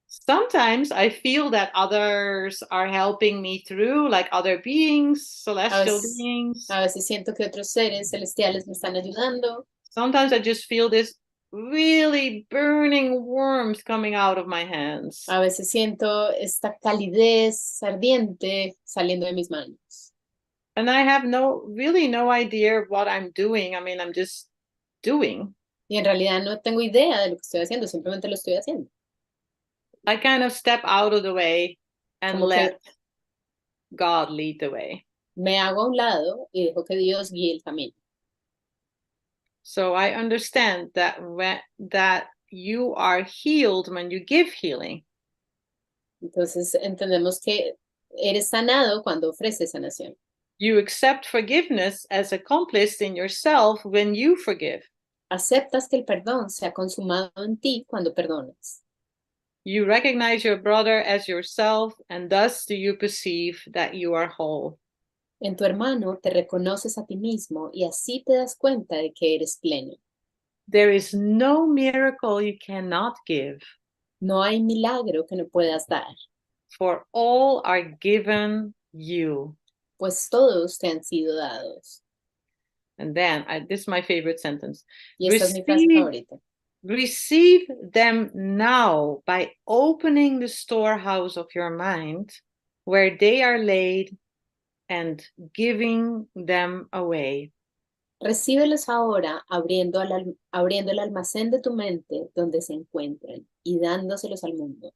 Sometimes I feel that others are helping me through, like other beings, celestial beings. A veces siento que otros seres celestiales me están ayudando. Sometimes I just feel this really burning warmth coming out of my hands. A veces siento esta calidez ardiente saliendo de mis manos. And I have really no idea what I'm doing. I mean, I'm just doing. Y en realidad no tengo idea de lo que estoy haciendo, simplemente lo estoy haciendo. I kind of step out of the way and Como let que God lead the way. me hago a un lado y dejo que Dios guíe el camino. So I understand that that you are healed when you give healing. Entonces entendemos que eres sanado cuando ofreces sanación. You accept forgiveness as accomplished in yourself when you forgive. Aceptas que el perdón se ha consumado en ti cuando perdonas. You recognize your brother as yourself, and thus do you perceive that you are whole. En tu hermano te reconoces a ti mismo y así te das cuenta de que eres pleno. There is no miracle you cannot give. No hay milagro que no puedas dar, For all are given you. pues todos te han sido dados. And then, this is my favorite sentence. Y esta es mi frase favorita. Receive them now by opening the storehouse of your mind, where they are laid, and giving them away. Recíbelos ahora abriendo el almacén de tu mente donde se encuentran y dándoselos al mundo.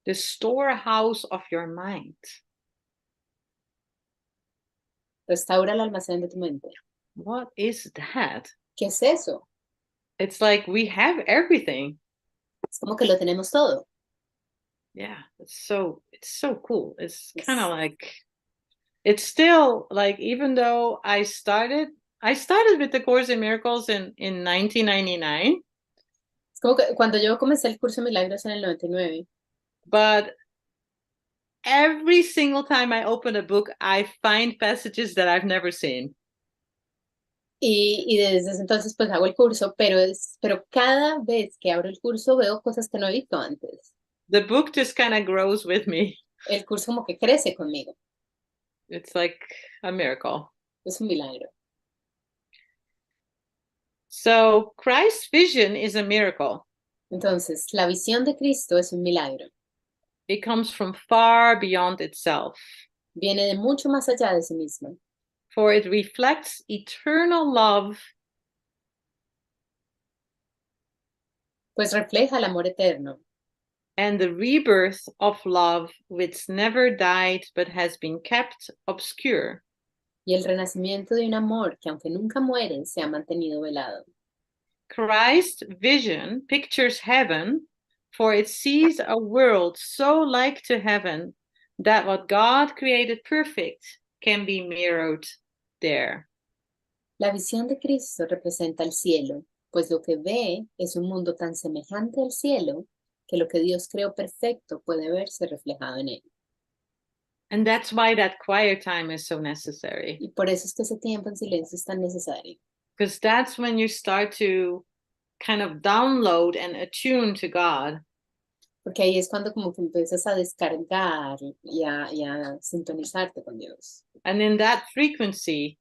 The storehouse of your mind. Restaura el almacén de tu mente. What is that? ¿Qué es eso? It's like we have everything. Es como que lo tenemos todo. Yeah, it's so cool. It's kind of like, it's still like, even though I started with the Course in Miracles in 1999. Es como que cuando yo comencé el curso de milagros en el 99. But every single time I open a book, I find passages that I've never seen. Y desde ese entonces pues hago el curso, pero cada vez que abro el curso veo cosas que no he visto antes. The book just kind of grows with me. El curso como que crece conmigo. It's like a miracle. Es un milagro. So Christ's vision is a miracle. Entonces, la visión de Cristo es un milagro. It comes from far beyond itself. Viene de mucho más allá de sí mismo. For it reflects eternal love. Pues refleja el amor eterno. And the rebirth of love which never died but has been kept obscure. Y el renacimiento de un amor que aunque nunca muere, se ha mantenido velado. Christ's vision pictures heaven, for it sees a world so like to heaven that what God created perfect can be mirrored there. La visión de Cristo representa el cielo, pues lo que ve es un mundo tan semejante al cielo que lo que Dios creó perfecto puede verse reflejado en él. And that's why that quiet time is so necessary. Y por eso es que ese tiempo en silencio es tan necesario. Because that's when you start to kind of download and attune to God. Porque ahí es cuando como que empiezas a descargar y a sintonizarte con Dios. And in that frequency,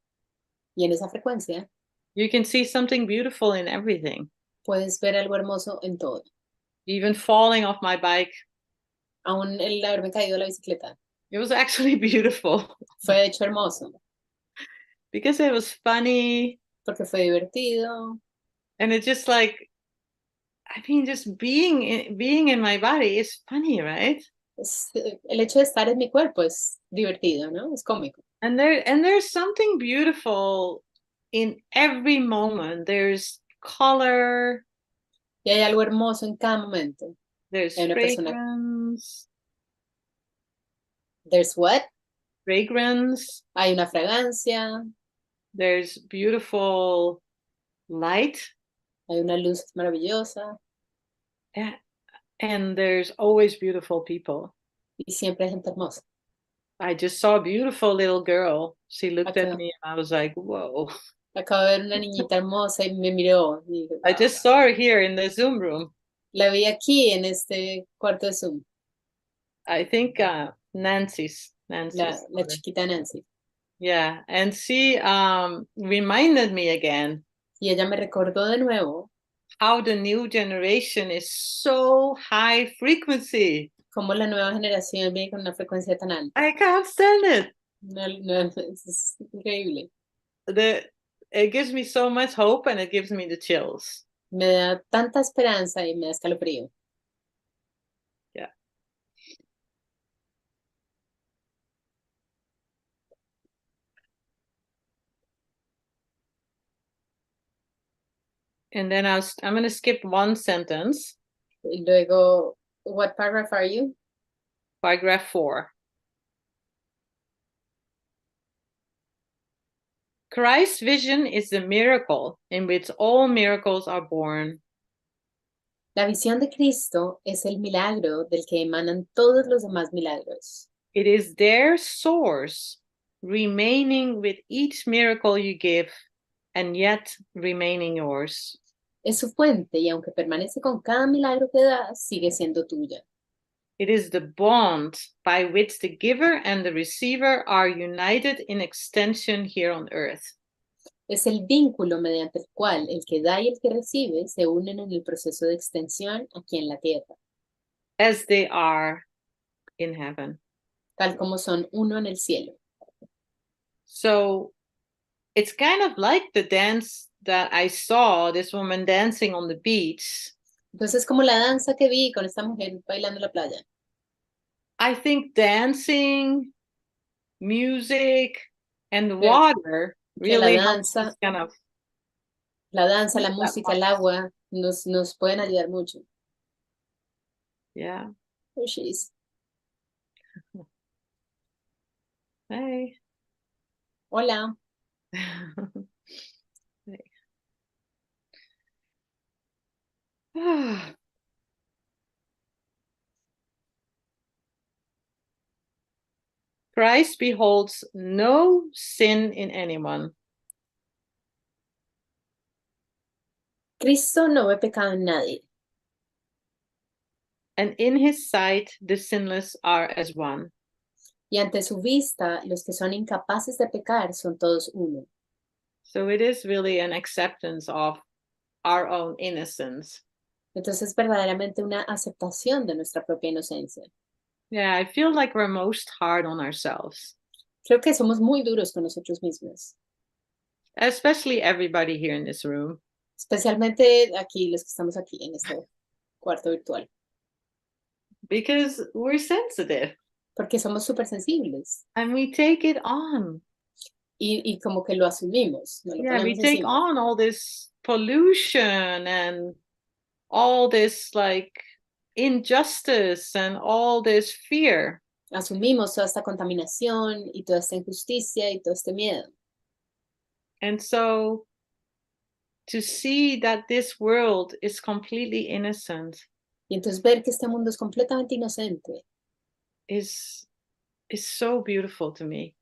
Y en esa frecuencia you can see something beautiful in everything. puedes ver algo hermoso en todo. Even falling off my bike. Aún el haberme caído de la bicicleta. It was actually beautiful. Fue de hecho hermoso. Because it was funny. Porque fue divertido. And it's just like, I mean, just being in my body is funny, right? El hecho de estar en mi cuerpo es divertido, ¿no? Es cómico. And there's something beautiful in every moment. There's color. Y hay algo hermoso en cada momento. There's Hay una persona. fragrance. There's what? Fragrance. Hay una fragancia. There's beautiful light. Hay una luz maravillosa. And there's always beautiful people. Y siempre hay gente hermosa. I just saw a beautiful little girl. She looked Acá. at me and I was like, whoa. Acabo de ver una niñita hermosa y me miró. Y dije, I "Wow". just saw her here in the Zoom room. La vi aquí en este cuarto de Zoom. I think Nancy's. La chiquita Nancy. Yeah, and she reminded me again Y ella me recordó de nuevo how the new generation is so high frequency. cómo la nueva generación viene con una frecuencia tan alta. I can't stand it. No, es increíble. It gives me so much hope and it gives me the chills. Me da tanta esperanza y me da escalofrío. Yeah. And then I'm going to skip one sentence. Y luego, what paragraph are you? Paragraph 4. Christ's vision is the miracle in which all miracles are born. La visión de Cristo es el milagro del que emanan todos los demás milagros. It is their source, remaining with each miracle you give, and yet remaining yours. Es su fuente y aunque permanece con cada milagro que da, sigue siendo tuya. It is the bond by which the giver and the receiver are united in extension here on earth. Es el vínculo mediante el cual el que da y el que recibe se unen en el proceso de extensión aquí en la tierra. As they are in heaven. Tal como son uno en el cielo. So it's kind of like the dance that I saw, this woman dancing on the beach. Entonces, como la danza que vi con esta mujer bailando en la playa. I think dancing, music, and water really la danza, kind of la música, el agua nos pueden ayudar mucho. Yeah. There she is. Hey. Hola. Hey. Christ beholds no sin in anyone. Cristo no ve pecado en nadie. And in his sight, the sinless are as one. Y ante su vista, los que son incapaces de pecar son todos uno. So it is really an acceptance of our own innocence. Entonces, verdaderamente una aceptación de nuestra propia inocencia. Yeah, I feel like we're most hard on ourselves. Creo que somos muy duros con nosotros mismos. Especially everybody here in this room. Especialmente aquí, los que estamos aquí en este cuarto virtual. Because we're sensitive. Porque somos súper sensibles. And we take it on. Y como que lo asumimos. No lo Yeah, we ponemos take encima. on all this pollution and all this like injustice and all this fear. Asumimos toda esta contaminación y toda esta injusticia y todo este miedo. And so to see that this world is completely innocent Y entonces ver que este mundo es completamente inocente is so beautiful to me.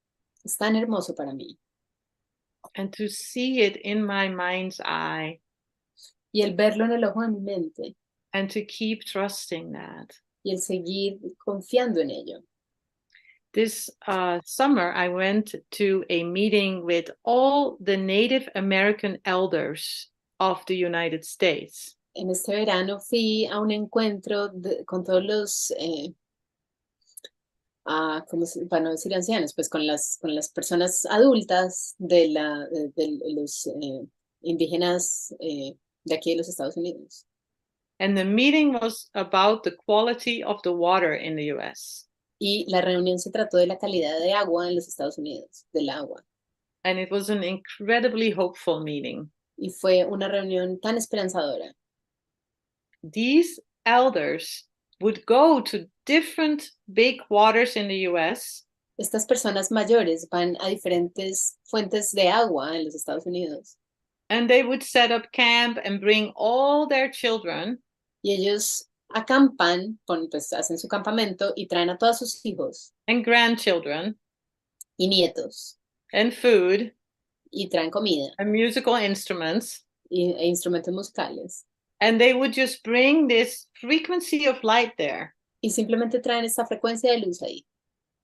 es tan hermoso para mí. And to see it in my mind's eye. Y el verlo en el ojo de mi mente. And to keep trusting that. Y el seguir confiando en ello. This summer, I went to a meeting with all the Native American elders of the United States. En este verano fui a un encuentro con todos los, para no decir ancianos, pues con las personas adultas de los indígenas de aquí de los Estados Unidos. And the meeting was about the quality of the water in the US. Y la reunión se trató de la calidad de agua en los Estados Unidos, del agua. And it was an incredibly hopeful meeting. Y fue una reunión tan esperanzadora. These elders would go to different big waters in the US. Estas personas mayores van a diferentes fuentes de agua en los Estados Unidos. And they would set up camp and bring all their children. Y ellos acampan, pues hacen su campamento y traen a todos sus hijos. And grandchildren. Y nietos. And food. Y traen comida. And musical instruments. E instrumentos musicales. And they would just bring this frequency of light there. Y simplemente traen esta frecuencia de luz ahí.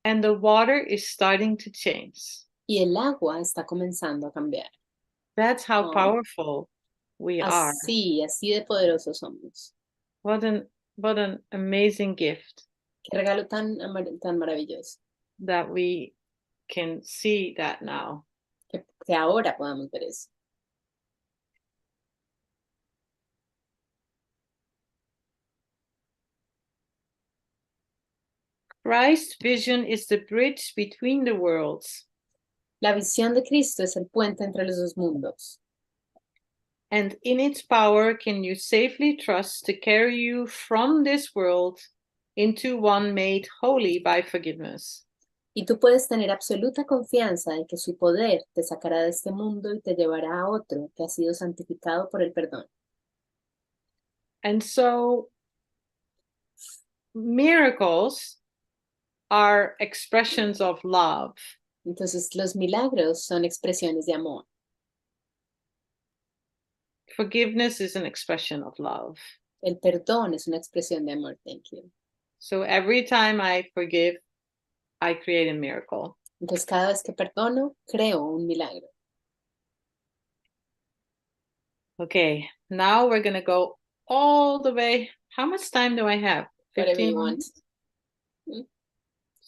And the water is starting to change. Y el agua está comenzando a cambiar. That's how powerful we are. Así de poderosos somos. What an amazing gift. Qué regalo tan maravilloso. That we can see that now. Que ahora podamos ver eso. Christ's vision is the bridge between the worlds. La visión de Cristo es el puente entre los dos mundos. And in its power can you safely trust to carry you from this world into one made holy by forgiveness. Y tú puedes tener absoluta confianza de que su poder te sacará de este mundo y te llevará a otro que ha sido santificado por el perdón. And so, miracles are expressions of love. Entonces, los milagros son expresiones de amor. Forgiveness is an expression of love. El perdón es una expresión de amor. Thank you. So every time I forgive, I create a miracle. Entonces, cada vez que perdono, creo un milagro. Okay, now we're going to go all the way. How much time do I have? Whatever you want.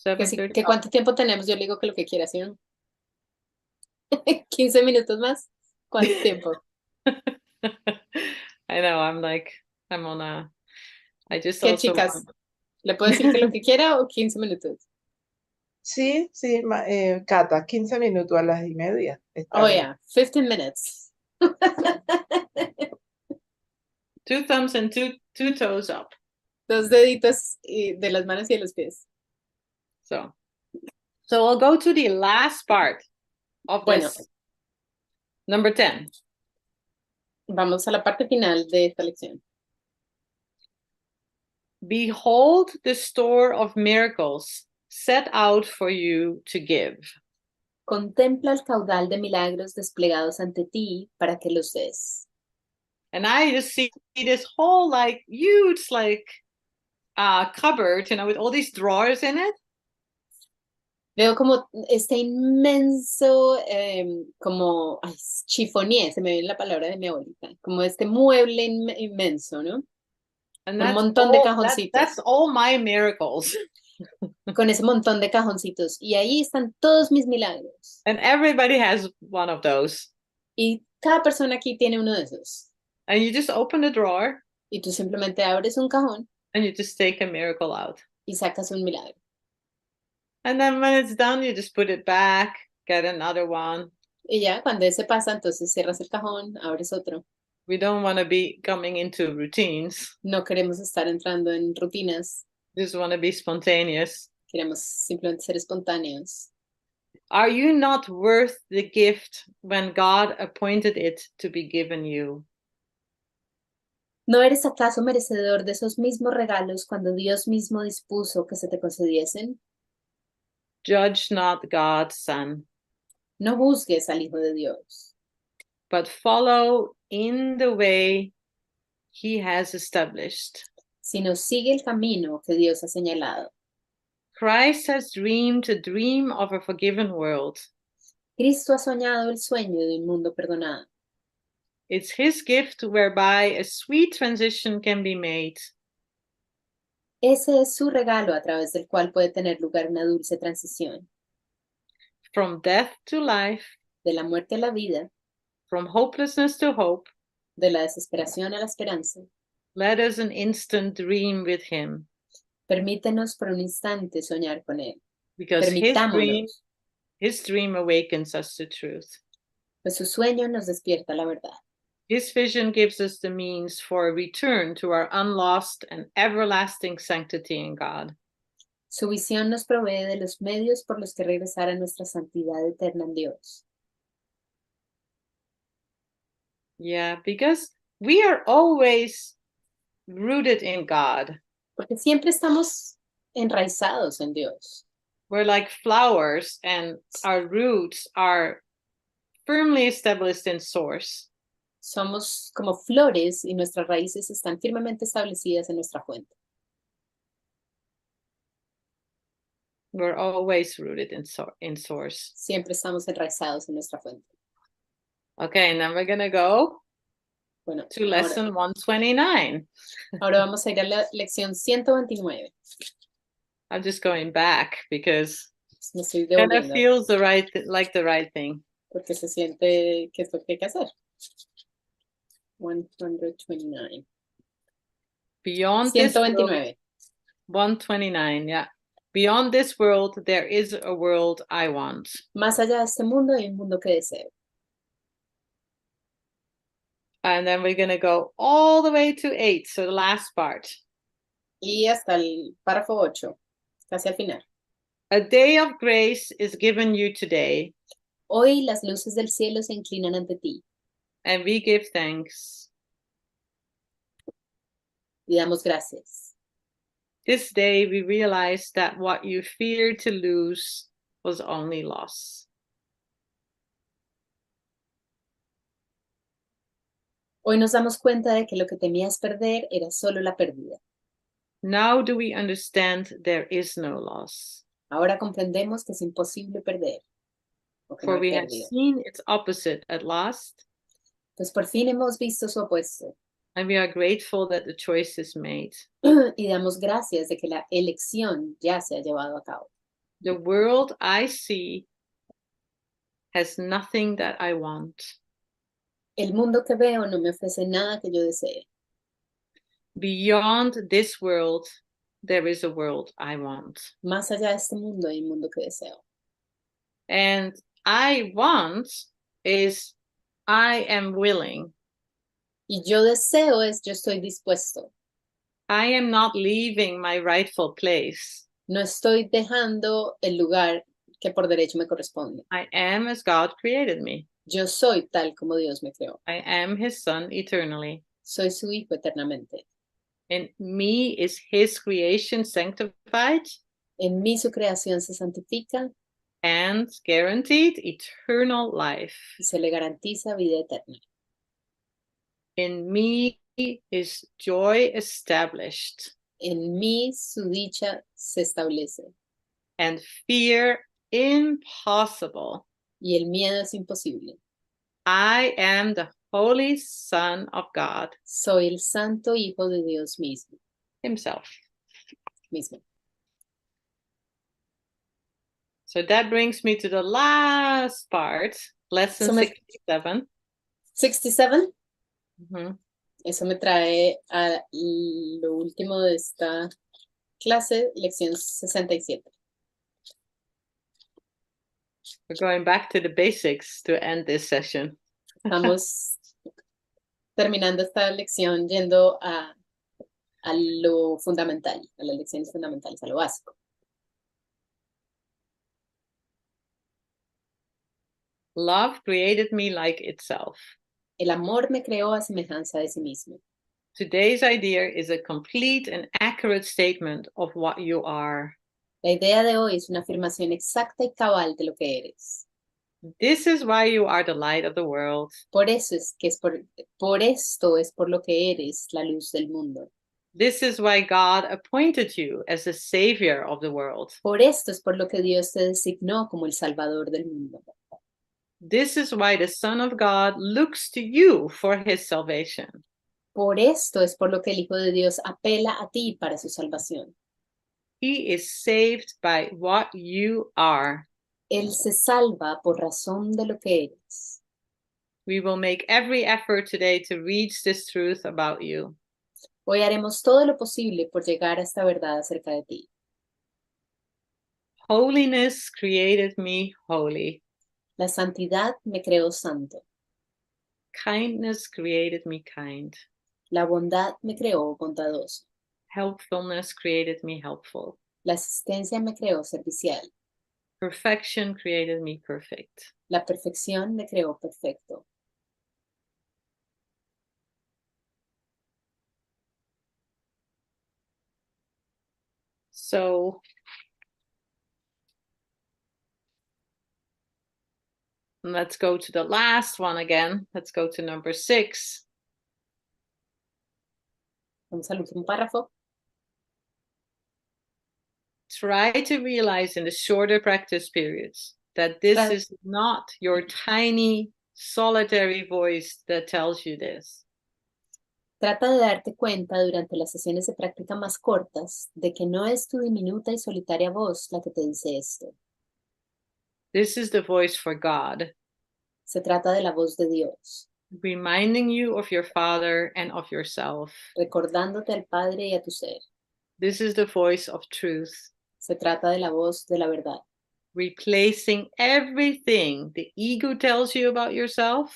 7:30. ¿Qué cuánto tiempo tenemos? Yo le digo que lo que quiera, ¿sí o no? 15 minutos más. ¿Cuánto tiempo? I know, I'm on a, I just ¿Qué also chicas? want- ¿Le puedo decir que lo que quiera o 15 minutos? Sí, Cata, 15 minutos a las 1:30. Está Oh, bien. yeah, 15 minutes. 2 thumbs and two toes up. 2 deditos de las manos y de los pies. So we'll go to the last part of Bueno. this. Number 10. Vamos a la parte final de esta lección. Behold the store of miracles set out for you to give. Contempla el caudal de milagros desplegados ante ti para que los des. And I just see this whole huge cupboard, with all these drawers in it. Veo como este inmenso, como chifonier, se me viene la palabra de mi abuelita, como este mueble inmenso, ¿no? And Un montón de cajoncitos. That's all my miracles. Con ese montón de cajoncitos. Y ahí están todos mis milagros. And everybody has one of those. Y cada persona aquí tiene uno de esos. And you just open the drawer. Y tú simplemente abres un cajón. And you just take a miracle out. Y sacas un milagro. And then when it's done, you just put it back, get another one. Y ya, cuando ese pasa, entonces cierras el cajón, abres otro. We don't want to be coming into routines. No queremos estar entrando en rutinas. Just want to be spontaneous. Queremos simplemente ser espontáneos. Are you not worth the gift when God appointed it to be given you? ¿No eres acaso merecedor de esos mismos regalos cuando Dios mismo dispuso que se te concediesen? Judge not God's Son, No juzgues al Hijo de Dios, but follow in the way he has established. sino sigue el camino que Dios ha señalado. Christ has dreamed a dream of a forgiven world. Cristo ha soñado el sueño de un mundo perdonado. It's his gift whereby a sweet transition can be made. Ese es su regalo a través del cual puede tener lugar una dulce transición. From death to life, De la muerte a la vida, from hopelessness to hope, de la desesperación a la esperanza. let us an instant dream with him. Permítenos por un instante soñar con Él. Because Permitámonos, his dream awakens us to truth. pues su sueño nos despierta la verdad. His vision gives us the means for a return to our unlost and everlasting sanctity in God. Su visión nos provee de los medios por los que regresar a nuestra santidad eterna en Dios. Yeah, because we are always rooted in God. Porque siempre estamos enraizados en Dios. We're like flowers and our roots are firmly established in source. Somos como flores y nuestras raíces están firmemente establecidas en nuestra fuente. We're always rooted in source. Siempre estamos enraizados en nuestra fuente. Okay, and then we're going to go Bueno, to lesson 129. ahora vamos a ir a la lección 129. I'm just going back because Me estoy it kind of devolviendo feels the right thing. porque se siente que es lo que hay que hacer. 129. Beyond this world, 129. 129, yeah. Beyond this world, there is a world I want. Más allá de este mundo hay un mundo que deseo. And then we're going to go all the way to 8, so the last part. Y hasta el párrafo 8, casi al final. A day of grace is given you today, Hoy las luces del cielo se inclinan ante ti and we give thanks. y damos gracias. This day we realize that what you feared to lose was only loss. Hoy nos damos cuenta de que lo que temías perder era solo la pérdida. Now do we understand there is no loss? Ahora comprendemos que es imposible perder. O que no For hay we have pérdida. seen its opposite at last, Pues por fin hemos visto su opuesto and we are grateful that the choice is made. y damos gracias de que la elección ya se ha llevado a cabo. The world I see has nothing that I want. El mundo que veo no me ofrece nada que yo desee. Beyond this world, there is a world I want. Más allá de este mundo hay un mundo que deseo. And I want is I am willing. Y yo deseo es yo estoy dispuesto. I am not leaving my rightful place. No estoy dejando el lugar que por derecho me corresponde. I am as God created me. Yo soy tal como Dios me creó. I am his son eternally. Soy su hijo eternamente. In me is his creation sanctified En mí su creación se santifica and guaranteed eternal life. y se le garantiza vida eterna. In me is joy established En mí su dicha se establece and fear impossible. y el miedo es imposible. I am the Holy Son of God Soy el santo hijo de Dios mismo. himself. So that brings me to the last part, lesson 67. 67. Mhm. Eso me trae a lo último de esta clase, lección 67. We're going back to the basics to end this session. Estamos terminando esta lección yendo a lo fundamental, a las lecciones fundamentales, a lo básico. Love created me like itself. El amor me creó a semejanza de sí mismo. Today's idea is a complete and accurate statement of what you are. La idea de hoy es una afirmación exacta y cabal de lo que eres. This is why you are the light of the world. Por eso es que por esto es por lo que eres la luz del mundo. This is why God appointed you as the savior of the world. Por esto es por lo que Dios te designó como el salvador del mundo. This is why the Son of God looks to you for his salvation. Por esto es por lo que el Hijo de Dios apela a ti para su salvación. He is saved by what you are. Él se salva por razón de lo que eres. We will make every effort today to reach this truth about you. Hoy haremos todo lo posible por llegar a esta verdad acerca de ti. Holiness created me holy. La santidad me creó santo. Kindness created me kind. La bondad me creó bondadoso. Helpfulness created me helpful. La asistencia me creó servicial. Perfection created me perfect. La perfección me creó perfecto. So let's go to the last one again. Let's go to number 6. Vamos al último párrafo. Try to realize in the shorter practice periods that this Tra- is not your tiny, solitary voice that tells you this. Trata de darte cuenta durante las sesiones de práctica más cortas de que no es tu diminuta y solitaria voz la que te dice esto. This is the voice for God, Se trata de la voz de Dios, reminding you of your Father and of yourself. recordándote al Padre y a tu ser. This is the voice of truth, Se trata de la voz de la verdad, replacing everything the ego tells you about yourself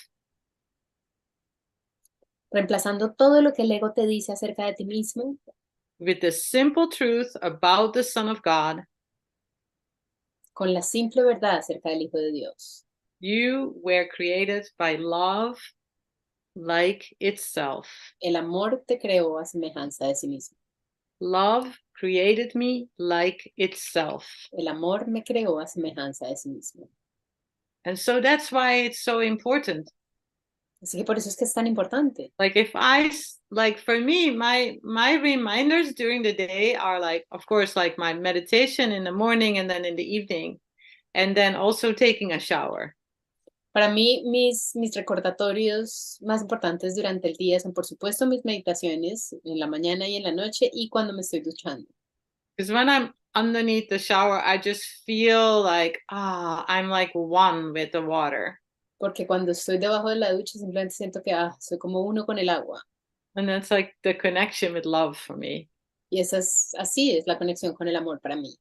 reemplazando todo lo que el ego te dice acerca de ti mismo with the simple truth about the Son of God. con la simple verdad acerca del Hijo de Dios. You were created by love like itself. El amor te creó a semejanza de sí mismo. Love created me like itself. El amor me creó a semejanza de sí mismo. And so that's why it's so important. Así que por eso es que es tan importante. Like for me, my reminders during the day are like, of course, like my meditation in the morning and then in the evening, and then also taking a shower. Para mí, mis recordatorios más importantes durante el día son, por supuesto, mis meditaciones en la mañana y en la noche y cuando me estoy duchando. Because when I'm underneath the shower, I just feel like, I'm like one with the water. Porque cuando estoy debajo de la ducha simplemente siento que soy como uno con el agua. And that's like the connection with love for me. Y así es la conexión con el amor para mí.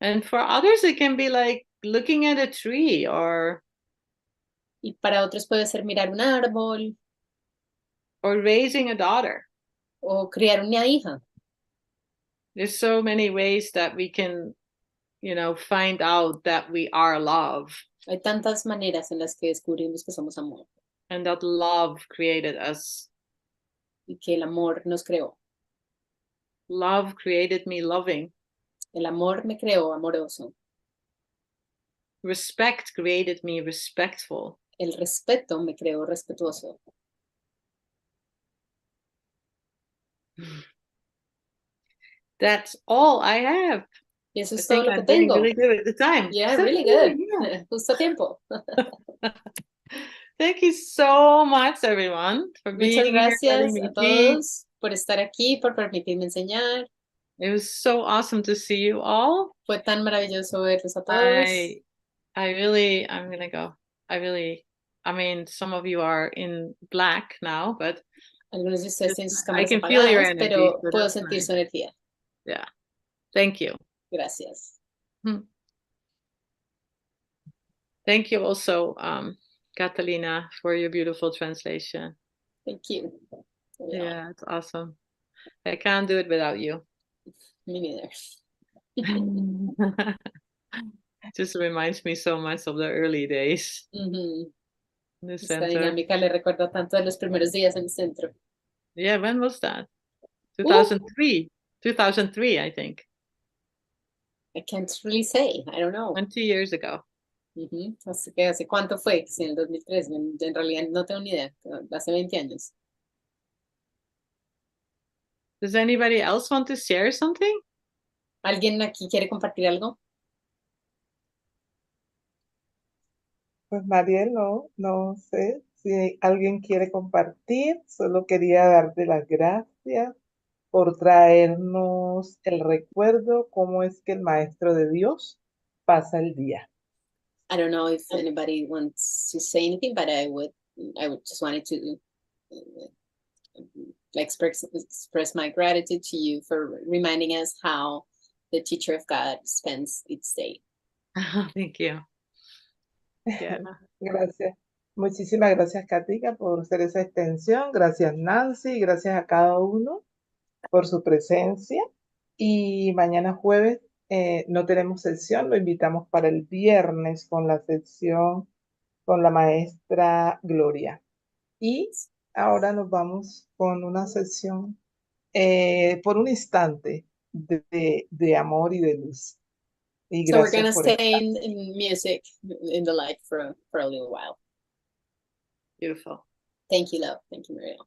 And for others, it can be like looking at a tree or Y para otros puede ser mirar un árbol raising a daughter. o criar una hija. There's so many ways that we can, find out that we are love. Hay tantas maneras en las que descubrimos que somos amor And that love created us. y que el amor nos creó. Love created me loving. El amor me creó amoroso. Respect created me respectful. El respeto me creó respetuoso. That's all I have. Y eso I es todo think lo que I'm doing tengo. really good at the time. Yeah, So really good, good. yeah. Justo a tiempo. Thank you so much, everyone, for Muchas being here, letting gracias me a teach. todos por estar aquí, por permitirme enseñar. It was so awesome to see you all. Fue tan maravilloso verlos a todos. I'm gonna go. I mean, some of you are in black now, but Algunos de ustedes tienen sus I cámaras can feel your apagadas, energy, pero so puedo that's sentir nice. su energía. Yeah. Thank you. Gracias. Thank you also, Catalina, for your beautiful translation. Thank you. Yeah, it's awesome. I can't do it without you. Me neither. Just reminds me so much of the early days Ujú. in the Esta center. dinámica le recuerda tanto de los primeros días en el centro. Yeah, when was that? 2003. 2003, I think. I can't really say. I don't know. 20 years ago. Ujú. Así que ¿hace cuánto fue? Sí, en el 2003. En realidad no tengo ni idea. Hace 20 años. Does anybody else want to share something? ¿Alguien aquí quiere compartir algo? Pues Mariel, no sé si alguien quiere compartir. Solo quería darte las gracias por traernos el recuerdo, cómo es que el Maestro de Dios pasa el día. I don't know if anybody wants to say anything, but I would just wanted to express my gratitude to you for reminding us how the teacher of God spends its day. Thank you. Yeah. Gracias. Muchísimas gracias, Katica, por hacer esa extensión. Gracias, Nancy. Gracias a cada uno por su presencia. Y mañana jueves no tenemos sesión, lo invitamos para el viernes con la sesión con la maestra Gloria. Y ahora nos vamos con una sesión por un instante de amor y de luz. Y So we're gracias gonna por stay estar. in music in the light for a little while. Beautiful. Thank you, love. Thank you, Marielle.